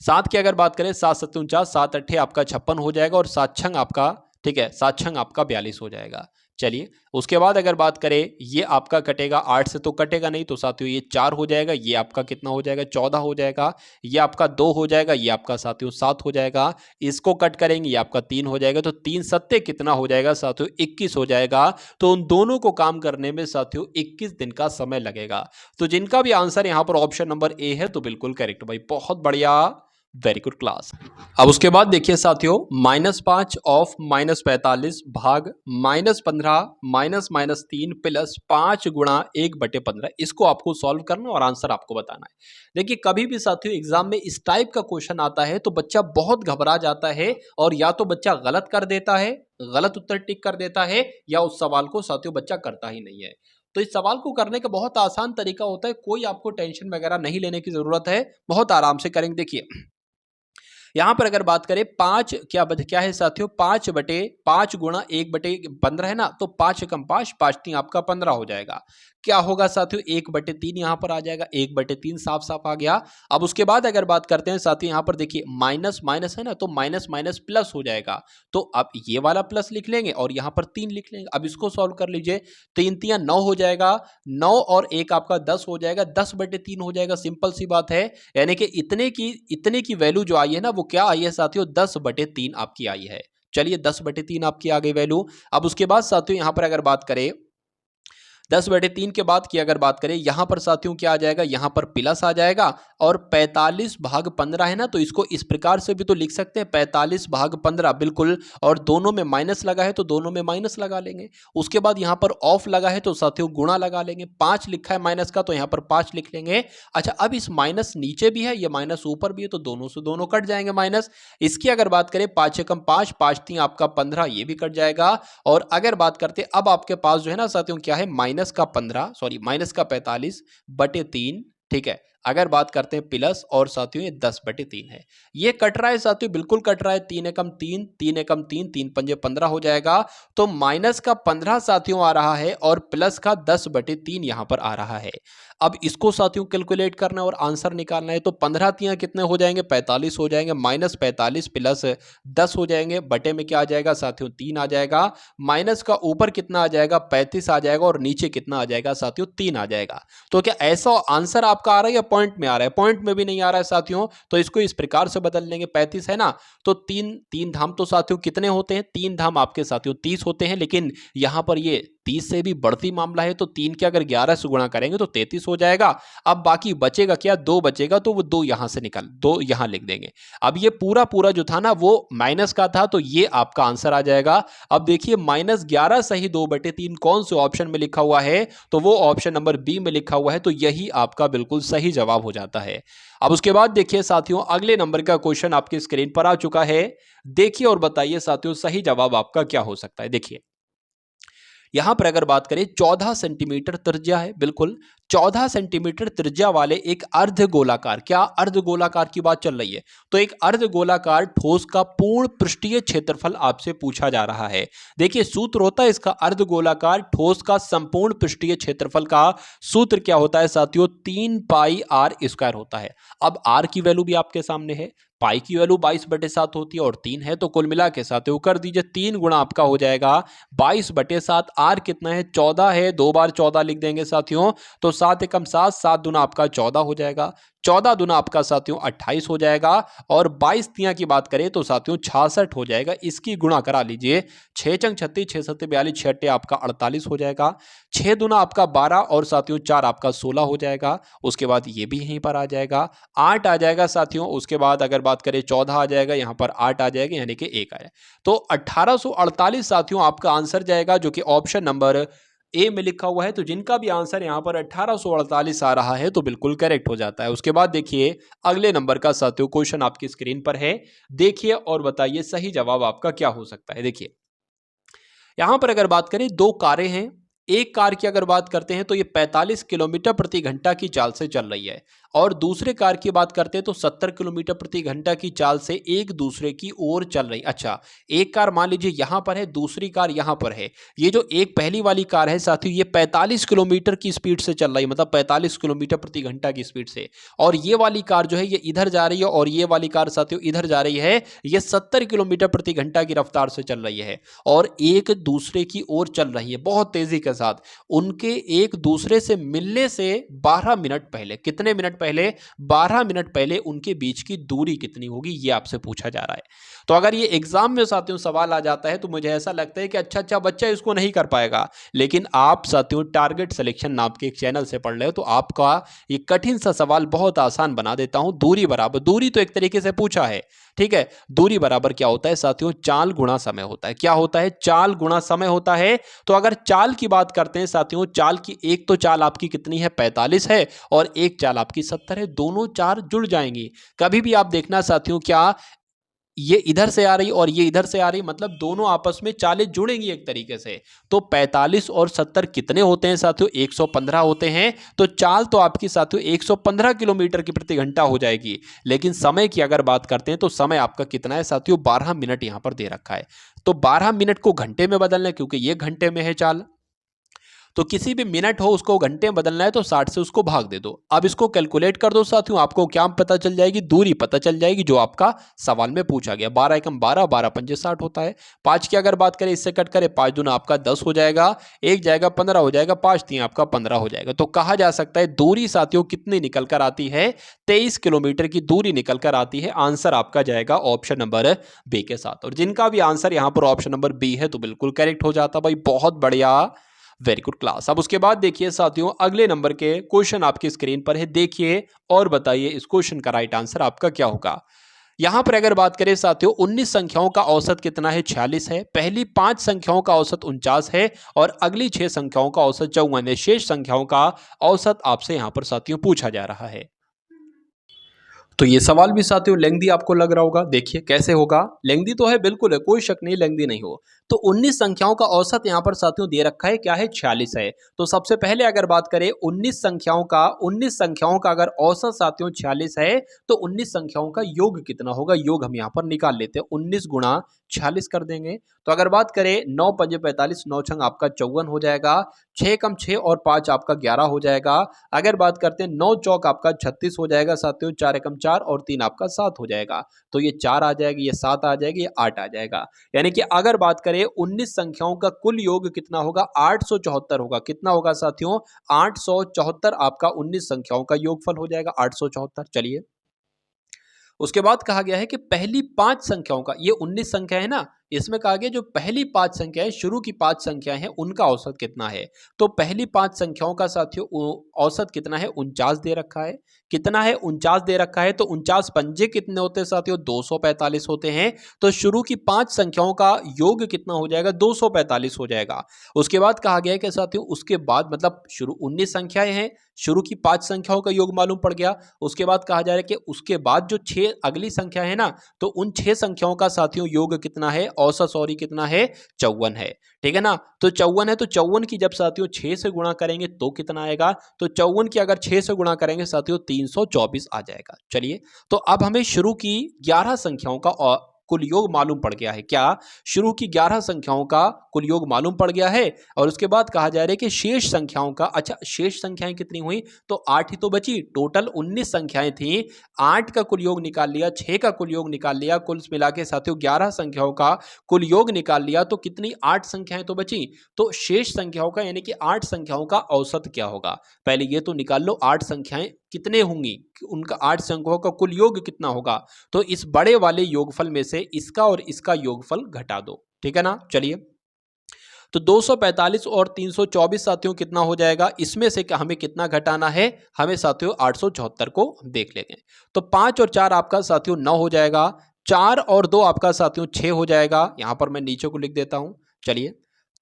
7 की अगर बात करें, 7 7 49, 7 अट्ठे आपका 56 हो जाएगा, और 7 छंग आपका, ठीक है, 7 छंग आपका 42 हो जाएगा। चलिए उसके बाद अगर बात करें, ये आपका कटेगा 8 से, तो कटेगा नहीं, तो साथियों ये 4 हो जाएगा, ये आपका कितना हो जाएगा, 14 हो जाएगा, ये आपका 2 हो जाएगा, ये आपका साथियों 7 हो जाएगा। इसको कट करेंगे, ये आपका 3 हो जाएगा, तो 3 सत्ते कितना हो जाएगा साथियों, 21 हो जाएगा। तो उन दोनों को काम करने में साथियों 21 दिन का समय लगेगा। तो जिनका भी आंसर यहाँ पर ऑप्शन नंबर ए है, तो बिल्कुल करेक्ट भाई, बहुत बढ़िया, वेरी गुड क्लास। अब उसके बाद देखिए साथियों, -5 ऑफ -45 भाग -15 -3 प्लस 5 गुणा 1/15, इसको आपको सॉल्व करना और आंसर आपको बताना है। देखिए कभी भी साथियों एग्जाम में इस टाइप का क्वेश्चन आता है, तो बच्चा बहुत घबरा जाता है, और या तो बच्चा गलत कर देता है, गलत उत्तर टिक कर देता है, या उस सवाल को साथियों बच्चा करता ही नहीं है। तो इस सवाल को करने का बहुत आसान तरीका होता है, कोई आपको टेंशन वगैरह नहीं लेने की जरूरत है, बहुत आराम से करेंगे। देखिए यहां पर अगर बात करें 5 क्या है साथियों, 5 गुणा 1/15 है ना, तो 5 एकम 5, 5 3 आपका 15 हो जाएगा। क्या होगा साथियों, 1/3 यहां पर आ जाएगा, 1/3 साफ साफ आ गया। अब उसके बाद अगर बात करते हैं साथियों, यहां पर देखिए माइनस माइनस है ना, तो माइनस माइनस प्लस हो जाएगा। तो अब ये वाला प्लस लिख लेंगे और यहां पर 3 लिख लेंगे। अब इसको सॉल्व कर लीजिए, 3 3 9 हो जाएगा, 9 और 1 आपका 10 हो जाएगा, 10/3 हो जाएगा। सिंपल सी बात है, यानी कि इतने की वैल्यू जो आई है ना, वो क्या आई है साथियों, 10/3 आपकी आई है। चलिए 10/3 आपकी आ गई वैल्यू। अब उसके बाद साथियों यहां पर अगर बात करें 10/3 के बाद की अगर बात करें, यहां पर साथियों क्या आ जाएगा, यहां पर प्लस आ जाएगा और 45/15 है ना, तो इसको इस प्रकार से भी तो लिख सकते हैं 45/15 बिल्कुल। और दोनों में माइनस लगा है तो दोनों में माइनस लगा लेंगे। उसके बाद यहां पर ऑफ लगा है तो साथियों गुणा लगा लेंगे। 5 लिखा है माइनस का, तो यहां पर 5 लिख लेंगे। अच्छा, अब इस माइनस नीचे भी है, ये माइनस ऊपर भी है, तो दोनों से दोनों कट जाएंगे माइनस। इसकी अगर बात करें 5 एकम 5, 5 3 आपका 15, ये भी कट जाएगा। और अगर बात करते अब आपके पास जो है ना साथियों क्या है, माइनस का 45/3, ठीक है। अगर बात करते हैं प्लस और साथियों ये 10/3 है, ये कट रहा है साथियों, बिल्कुल कट रहा है। 3 एकम 3, 3 एकम 3, 3 पंजे 15 हो जाएगा। तो माइनस का 15 साथियों आ रहा है और प्लस का 10/3 यहां पर आ रहा है। अब इसको साथियों कैलकुलेट करना है और आंसर निकालना है। तो 15 तियां कितने हो जाएंगे, 45 हो जाएंगे। -45 प्लस 10 हो जाएंगे, बटे में क्या आ जाएगा साथियों, 3 आ जाएगा। माइनस का ऊपर कितना आ जाएगा, 35 आ जाएगा और नीचे कितना आ जाएगा साथियों, 3 आ जाएगा। तो क्या ऐसा आंसर आपका आ रहा है या पॉइंट में आ रहा है? पॉइंट में भी नहीं आ रहा है साथियों, तो इसको इस प्रकार से बदल लेंगे। 35 है ना, तो 3 धाम तो साथियों कितने होते हैं, 3 धाम आपके साथियों 30 होते हैं। लेकिन यहां पर ये 30 से भी बढ़ती मामला है, तो 3 के अगर 11 से गुणा करेंगे तो 33 हो जाएगा। अब बाकी बचेगा क्या, 2 बचेगा, तो वो 2 यहां से निकाल 2 यहां लिख देंगे। अब ये पूरा जो था ना वो माइनस का था, तो ये आपका आंसर आ जाएगा। अब देखिए -11 सही 2/3 कौन से ऑप्शन में लिखा हुआ है, तो वो ऑप्शन नंबर बी में लिखा हुआ है। तो यही आपका बिल्कुल सही जवाब हो जाता है। अब उसके बाद देखिए साथियों, अगले नंबर का क्वेश्चन आपकी स्क्रीन पर आ चुका है। देखिए और बताइए साथियों सही जवाब आपका क्या हो सकता है। देखिए यहां पर अगर बात करें 14 सेंटीमीटर त्रिज्या है, बिल्कुल 14 सेंटीमीटर त्रिज्या वाले एक अर्धगोलाकार, क्या अर्धगोलाकार की बात चल रही है, तो एक अर्धगोलाकार ठोस का पूर्ण पृष्ठीय क्षेत्रफल आपसे पूछा जा रहा है। देखिए सूत्र होता है इसका, अर्धगोलाकार ठोस का संपूर्ण पृष्ठीय क्षेत्रफल का सूत्र क्या होता है साथियों, 3πr² होता है। अब r की वैल्यू भी आपके सामने है, पाई की वैल्यू 22/7 होती है और 3 है, तो कुल मिला के साथियों कर दीजिए 3 गुणा आपका हो जाएगा 22/7। आर कितना है, 14 है, 2 बार 14 लिख देंगे साथियों, तो 7 एकम 7, 7 दूना आपका 14 हो जाएगा। 14 दूना आपका साथियों 28 हो जाएगा। और 22 तियां की बात करें तो साथियों 66 हो जाएगा। इसकी गुणा करा लीजिए, 6 चंग 36, 6 सत्ते 42, 6 अट्टे आपका 48 हो जाएगा। 6 दूना आपका 12 और साथियों 4 आपका 16 हो जाएगा। उसके बाद ये भी यहीं पर आ जाएगा, 8 आ जाएगा साथियों। उसके बाद अगर बात करें 14 आ जाएगा, यहाँ पर 8 आ जाएगा, यानी कि 1 आया। तो 1848 साथियों आपका आंसर जाएगा, जो कि ऑप्शन नंबर ए में लिखा हुआ है। तो जिनका भी आंसर यहां पर 1848 आ रहा है तो बिल्कुल करेक्ट हो जाता है। उसके बाद देखिए अगले नंबर का साथियों क्वेश्चन आपकी स्क्रीन पर है। देखिए और बताइए सही जवाब आपका क्या हो सकता है। देखिए यहां पर अगर बात करें, 2 कारें हैं। एक कार की अगर बात करते हैं तो ये 45 किलोमीटर प्रति घंटा की चाल से चल रही है, और दूसरे कार की बात करते हैं तो 70 किलोमीटर प्रति घंटा की चाल से एक दूसरे की ओर चल रही। अच्छा, एक कार मान लीजिए यहां पर है, दूसरी कार यहां पर है। ये जो एक पहली वाली कार है साथियों, ये 45 किलोमीटर की स्पीड से चल रही है, मतलब 45 किलोमीटर प्रति घंटा की स्पीड से। और ये वाली कार जो है ये इधर जा रही है, और ये वाली कार साथियों इधर जा रही है। ये 70 किलोमीटर प्रति घंटा की रफ्तार से चल रही है और एक दूसरे की ओर चल रही है बहुत तेजी के साथ। उनके एक दूसरे से मिलने से 12 मिनट पहले, कितने मिनट पहले, 12 मिनट पहले उनके बीच की दूरी कितनी होगी, ये आपसे पूछा जा रहा है। तो अगर ये एग्जाम में साथियों सवाल आ जाता है तो मुझे ऐसा लगता है कि अच्छा बच्चा इसको नहीं कर पाएगा। लेकिन आप साथियों टारगेट सिलेक्शन नाम के एक चैनल से पढ़ रहे हो तो आपका ये कठिन सा सवाल बहुत आसान बना देता हूं। दूरी बराबर, दूरी तो एक तरीके से पूछा है, ठीक है। दूरी बराबर क्या होता है साथियों, चाल गुणा समय होता है। क्या होता है, चाल गुणा समय होता है। तो अगर चाल की बात करते हैं साथियों, चाल की एक तो चाल आपकी कितनी है, 45 है, और एक चाल आपकी 70 है। दोनों चार जुड़ जाएंगी। कभी भी आप देखना साथियों, क्या ये इधर से आ रही और ये इधर से आ रही, मतलब दोनों आपस में चालें जुड़ेंगी एक तरीके से। तो 45 और 70 कितने होते हैं साथियों? 115 होते हैं। तो चाल तो आपकी साथियों 115 किलोमीटर की प्रति घंटा हो जाएगी। लेकिन समय की अगर बात करते हैं तो समय आपका कितना है साथियों? 12 मिनट यहां पर दे रखा है। तो 12 मिनट को घंटे में बदलना है, क्योंकि ये घंटे में है चाल। तो किसी भी मिनट हो उसको घंटे में बदलना है तो 60 से उसको भाग दे दो। अब इसको कैलकुलेट कर दो साथियों, आपको क्या पता चल जाएगी? दूरी पता चल जाएगी जो आपका सवाल में पूछा गया। 12 एकम 12, 12 पंजे 60 होता है। 5 की अगर बात करें, इससे कट करें, 5 दूना आपका 10 हो जाएगा, 1 जाएगा 15 हो जाएगा, 5 3 आपका 15 हो जाएगा। तो कहा जा सकता है दूरी साथियों कितनी निकल कर आती है? 23 किलोमीटर की दूरी निकल कर आती है। आंसर आपका जाएगा ऑप्शन नंबर बी के साथ। और जिनका भी आंसर यहां पर ऑप्शन नंबर बी है तो बिल्कुल करेक्ट हो जाता भाई, बहुत बढ़िया, वेरी गुड क्लास। अब उसके बाद देखिए साथियों, अगले नंबर के क्वेश्चन आपकी स्क्रीन पर है, देखिए और बताइए इस क्वेश्चन का राइट आंसर आपका क्या होगा। यहां पर अगर बात करें साथियों, 19 संख्याओं का औसत कितना है? 46 है। पहली 5 संख्याओं का औसत 49 है और अगली 6 संख्याओं का औसत 54 है। शेष संख्याओं का औसत आपसे यहां पर साथियों पूछा जा रहा है। तो ये सवाल भी साथियों लेंथी आपको लग रहा होगा, देखिए कैसे होगा। लेंथी तो है, बिल्कुल है, कोई शक नहीं लेंथी नहीं हो। तो 19 संख्याओं का औसत यहाँ पर साथियों दे रखा है, क्या है? 46 है। तो सबसे पहले अगर बात करें 19 संख्याओं का अगर औसत साथियों 46 है तो 19 संख्याओं का योग कितना होगा? योग हम यहाँ पर निकाल लेते हैं, 19 गुणा 46 कर देंगे। तो अगर बात करें 9 पंजे 45, 9 छंग आपका 54 हो जाएगा, 6 कम 6 और 5 आपका 11 हो जाएगा। अगर बात करते हैं 9 चौक आपका 36 हो जाएगा साथियों, 4 एकम 4 और 3 आपका 7 हो जाएगा। तो ये 4 आ जाएगी, ये 7 आ जाएगी, ये 8 आ जाएगा। यानी कि अगर बात करें 19 संख्याओं का कुल योग कितना होगा? 874 होगा। कितना होगा साथियों? 874 आपका 19 संख्याओं का योगफल हो जाएगा, 874। चलिए, उसके बाद कहा गया है कि पहली 5 संख्याओं का, ये 19 संख्या है ना, इसमें कहा गया जो पहली 5 संख्याएं, शुरू की 5 संख्याएं हैं, उनका औसत कितना है? तो पहली 5 संख्याओं का साथियों औसत कितना है? 49 दे रखा है। कितना है? 49 दे रखा है। तो 49 पंजे कितने होते हैं साथियों? 245 होते हैं। तो शुरू की 5 संख्याओं का योग कितना हो जाएगा? 245 हो जाएगा। उसके बाद कहा गया है कि साथियों उसके बाद, मतलब शुरू 19 संख्याएं हैं, शुरू की 5 संख्याओं का योग मालूम पड़ गया। उसके बाद कहा जा रहा है कि उसके बाद जो 6 अगली संख्या है ना, तो उन 6 संख्याओं का साथियों योग कितना है? औसत सॉरी कितना है? 54 है। ठीक है ना? तो 54 है, तो 54 की जब साथियों 6 से गुणा करेंगे तो कितना आएगा? तो 54 की अगर 6 से गुणा करेंगे साथियों 324 आ जाएगा। चलिए, तो अब हमें शुरू की 11 संख्याओं का कुल योग मालूम पड़ गया है। क्या? शुरू की 11 संख्याओं का कुल योग मालूम पड़ गया है। और उसके बाद कहा जा रहा है कि शेष संख्याओं का, अच्छा शेष संख्याएं कितनी हुई? तो 8 ही तो बची। टोटल 19 संख्याएं थी, 8 का कुल योग निकाल लिया, 6 का कुल योग निकाल लिया, कुल मिला के साथियों 11 संख्याओं का कुल योग निकाल लिया, तो कितनी? 8 संख्याएं तो बची। तो शेष संख्याओं का यानी कि 8 संख्याओं का औसत क्या होगा? पहले ये तो निकाल लो, 8 संख्याएं कितने होंगी, उनका 8 संख्याओं का कुल योग कितना होगा। तो इस बड़े वाले योगफल में से इसका और इसका योगफल घटा दो। ठीक है ना? चलिए, तो 245 और 324 साथियों कितना हो जाएगा? इसमें से हमें कितना घटाना है? हमें साथियों 874 को देख लेंगे। तो 5 और 4 आपका साथियों 9 हो जाएगा, 4 और 2 आपका साथियों 6 हो जाएगा। यहां पर मैं नीचे को लिख देता हूं। चलिए,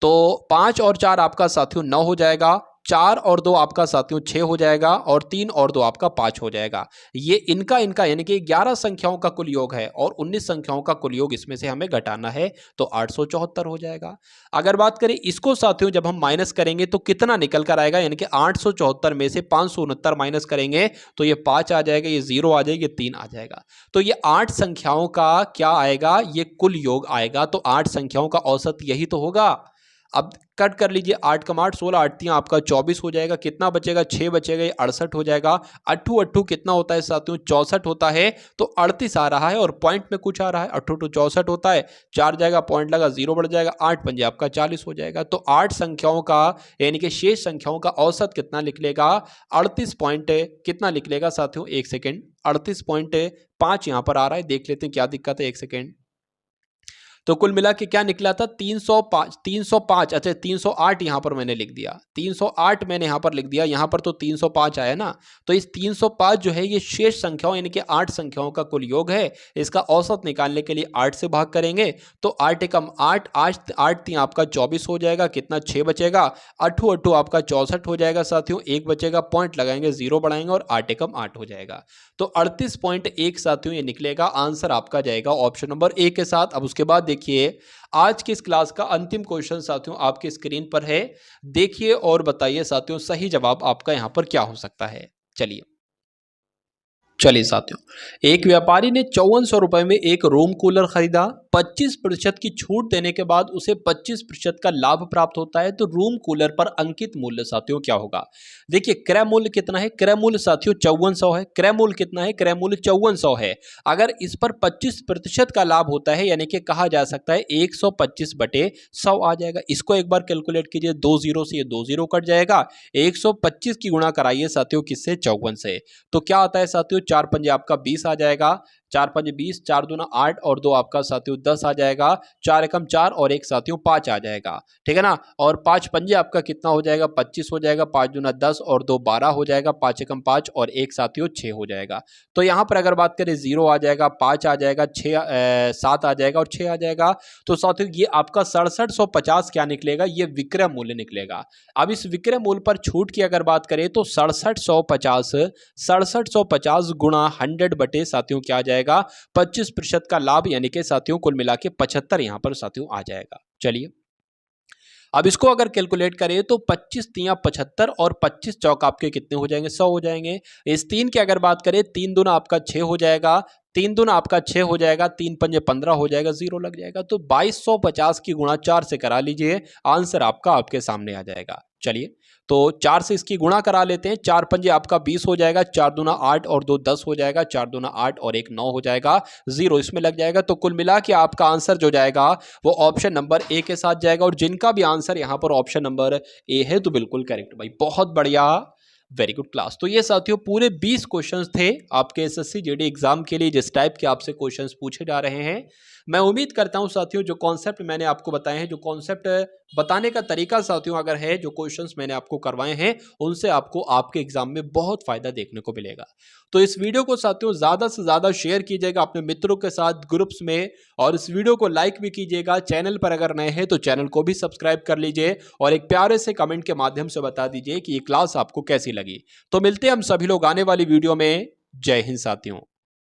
तो 5 और 4 आपका साथियों 9 हो जाएगा, 4 और 2 आपका साथियों 6 हो जाएगा और 3 और 2 आपका 5 हो जाएगा। ये इनका इनका यानी कि 11 संख्याओं का कुल योग है और 19 संख्याओं का कुल योग इसमें से हमें घटाना है, तो 874 हो जाएगा। अगर बात करें इसको साथियों, जब हम माइनस करेंगे तो कितना निकल कर आएगा? यानी कि 874 में से 569 माइनस करेंगे तो ये 5 आ जाएगा, ये 0 आ जाएगा, ये 3 आ जाएगा। तो ये 8 संख्याओं का क्या आएगा? ये कुल योग आएगा। तो 8 संख्याओं का औसत यही तो होगा। अब कट कर लीजिए, 8 कम 8 16, 8 3 आपका 24 हो जाएगा। कितना बचेगा? 6 बचेगा, ये 68 हो जाएगा। अट्ठू अट्ठू कितना होता है साथियों? 64 होता है। तो 38 आ रहा है और पॉइंट में कुछ आ रहा है, अट्ठू अट्ठू 64 होता है। 4 जाएगा, पॉइंट लगा, 0 बढ़ जाएगा, 8 पंजे आपका 40 हो जाएगा। तो 8 संख्याओं का यानी कि शेष संख्याओं का औसत कितना लिख लेगा? 38 पॉइंट कितना लिख लेगा साथियों? 1 सेकेंड, 38.5 यहां पर आ रहा है, देख लेते हैं क्या दिक्कत है, 1 सेकेंड। तो कुल मिला के क्या निकला था 305। अच्छा 308 यहाँ पर मैंने लिख दिया, 308 मैंने यहाँ पर लिख दिया, यहाँ पर तो 305 आया ना। तो इस 305 जो है ये शेष संख्याओं यानी कि 8 संख्याओं का कुल योग है। इसका औसत निकालने के लिए 8 से भाग करेंगे तो 8 एकम 8, 8 3 आपका 24 हो जाएगा, कितना 6 बचेगा, 8 8 आपका 64 हो जाएगा साथियों, 1 बचेगा, पॉइंट लगाएंगे, 0 बढ़ाएंगे और 8 एकम 8 हो जाएगा। तो 38.1 साथियों ये निकलेगा। आंसर आपका जाएगा ऑप्शन नंबर ए के साथ। अब उसके बाद देखिए आज की इस क्लास का अंतिम क्वेश्चन साथियों आपके स्क्रीन पर है, देखिए और बताइए साथियों सही जवाब आपका यहां पर क्या हो सकता है। चलिए साथियों, एक व्यापारी ने 5400 रुपए में एक रूम कूलर खरीदा। 25% की छूट देने के बाद उसे 25% का लाभ प्राप्त होता है। तो रूम कूलर पर अंकित मूल्य साथियों क्या होगा? देखिए क्रय मूल्य कितना है? क्रय मूल्य साथियों 5400 है। क्रय मूल्य कितना है? क्रय मूल्य 5400 है। अगर इस पर 25% का लाभ होता है यानी कि कहा जा सकता है 125/100 आ जाएगा। इसको एक बार कैलकुलेट कीजिए, 2 जीरो से ये 2 जीरो कट जाएगा। 125 की गुणा कराइए साथियों किससे? 54 से। तो क्या आता है साथियों? 4 पंजे आपका 20 आ जाएगा, 4 पंजे 20, 4 दूना 8 और 2 आपका साथियों 10 आ जाएगा, 4 एकम 4 और 1 साथियों 5 आ जाएगा, ठीक है ना। और 5 पंजे आपका कितना हो जाएगा? 25 हो जाएगा, 5 दूना 10 और 2 12 हो जाएगा, 5 एकम 5 और 1 साथियों 6 हो जाएगा। तो यहाँ पर अगर बात करें 0 आ जाएगा, 5 आ जाएगा, 7 आ जाएगा और 6 आ जाएगा। तो साथियों ये आपका 6750 क्या निकलेगा? ये विक्रय मूल्य निकलेगा। अब इस विक्रय मूल्य पर छूट की अगर बात करें तो 6750 गुणा 100 बटे साथियों क्या आ जाएगा? 25% का लाभ यानी कि साथियों कुल मिला के 75 यहां पर साथियों आ जाएगा। चलिए अब इसको अगर कैलकुलेट करें तो 25 तिया 75 और 25 चौक आपके कितने हो जाएंगे? 100 हो जाएंगे। इस 3 की अगर बात करें 3 दूना आपका 6 हो जाएगा, 3 दूना आपका 6 हो जाएगा, 3 पंजे 15 हो जाएगा, 0 लग जाएगा। तो 2250 की गुणा 4 से करा लीजिए, आंसर आपका आपके सामने आ जाएगा। चलिए तो 4 से इसकी गुणा करा लेते हैं, 4 पंजे आपका 20 हो जाएगा, 4 दूना 8 और 2 10 हो जाएगा, 4 दूना 8 और 1 9 हो जाएगा, 0 इसमें लग जाएगा। तो कुल मिला के आपका आंसर जो जाएगा वो ऑप्शन नंबर ए के साथ जाएगा। और जिनका भी आंसर यहाँ पर ऑप्शन नंबर ए है तो बिल्कुल करेक्ट भाई, बहुत बढ़िया, वेरी गुड क्लास। तो ये साथियों पूरे 20 क्वेश्चंस थे आपके एसएससी जीडी एग्जाम के लिए जिस टाइप के आपसे क्वेश्चंस पूछे जा रहे हैं। मैं उम्मीद करता हूं साथियों जो कॉन्सेप्ट मैंने आपको बताए हैं, जो कॉन्सेप्ट बताने का तरीका साथियों अगर है, जो क्वेश्चंस मैंने आपको करवाए हैं उनसे आपको आपके एग्जाम में बहुत फायदा देखने को मिलेगा। तो इस वीडियो को साथियों ज्यादा से ज्यादा शेयर कीजिएगा अपने मित्रों के साथ ग्रुप्स में, और इस वीडियो को लाइक भी कीजिएगा। चैनल पर अगर नए हैं तो चैनल को भी सब्सक्राइब कर लीजिए और एक प्यारे से कमेंट के माध्यम से बता दीजिए कि ये क्लास आपको कैसी लगी। तो मिलते हैं हम सभी लोग आने वाली वीडियो में। जय हिंद साथियों।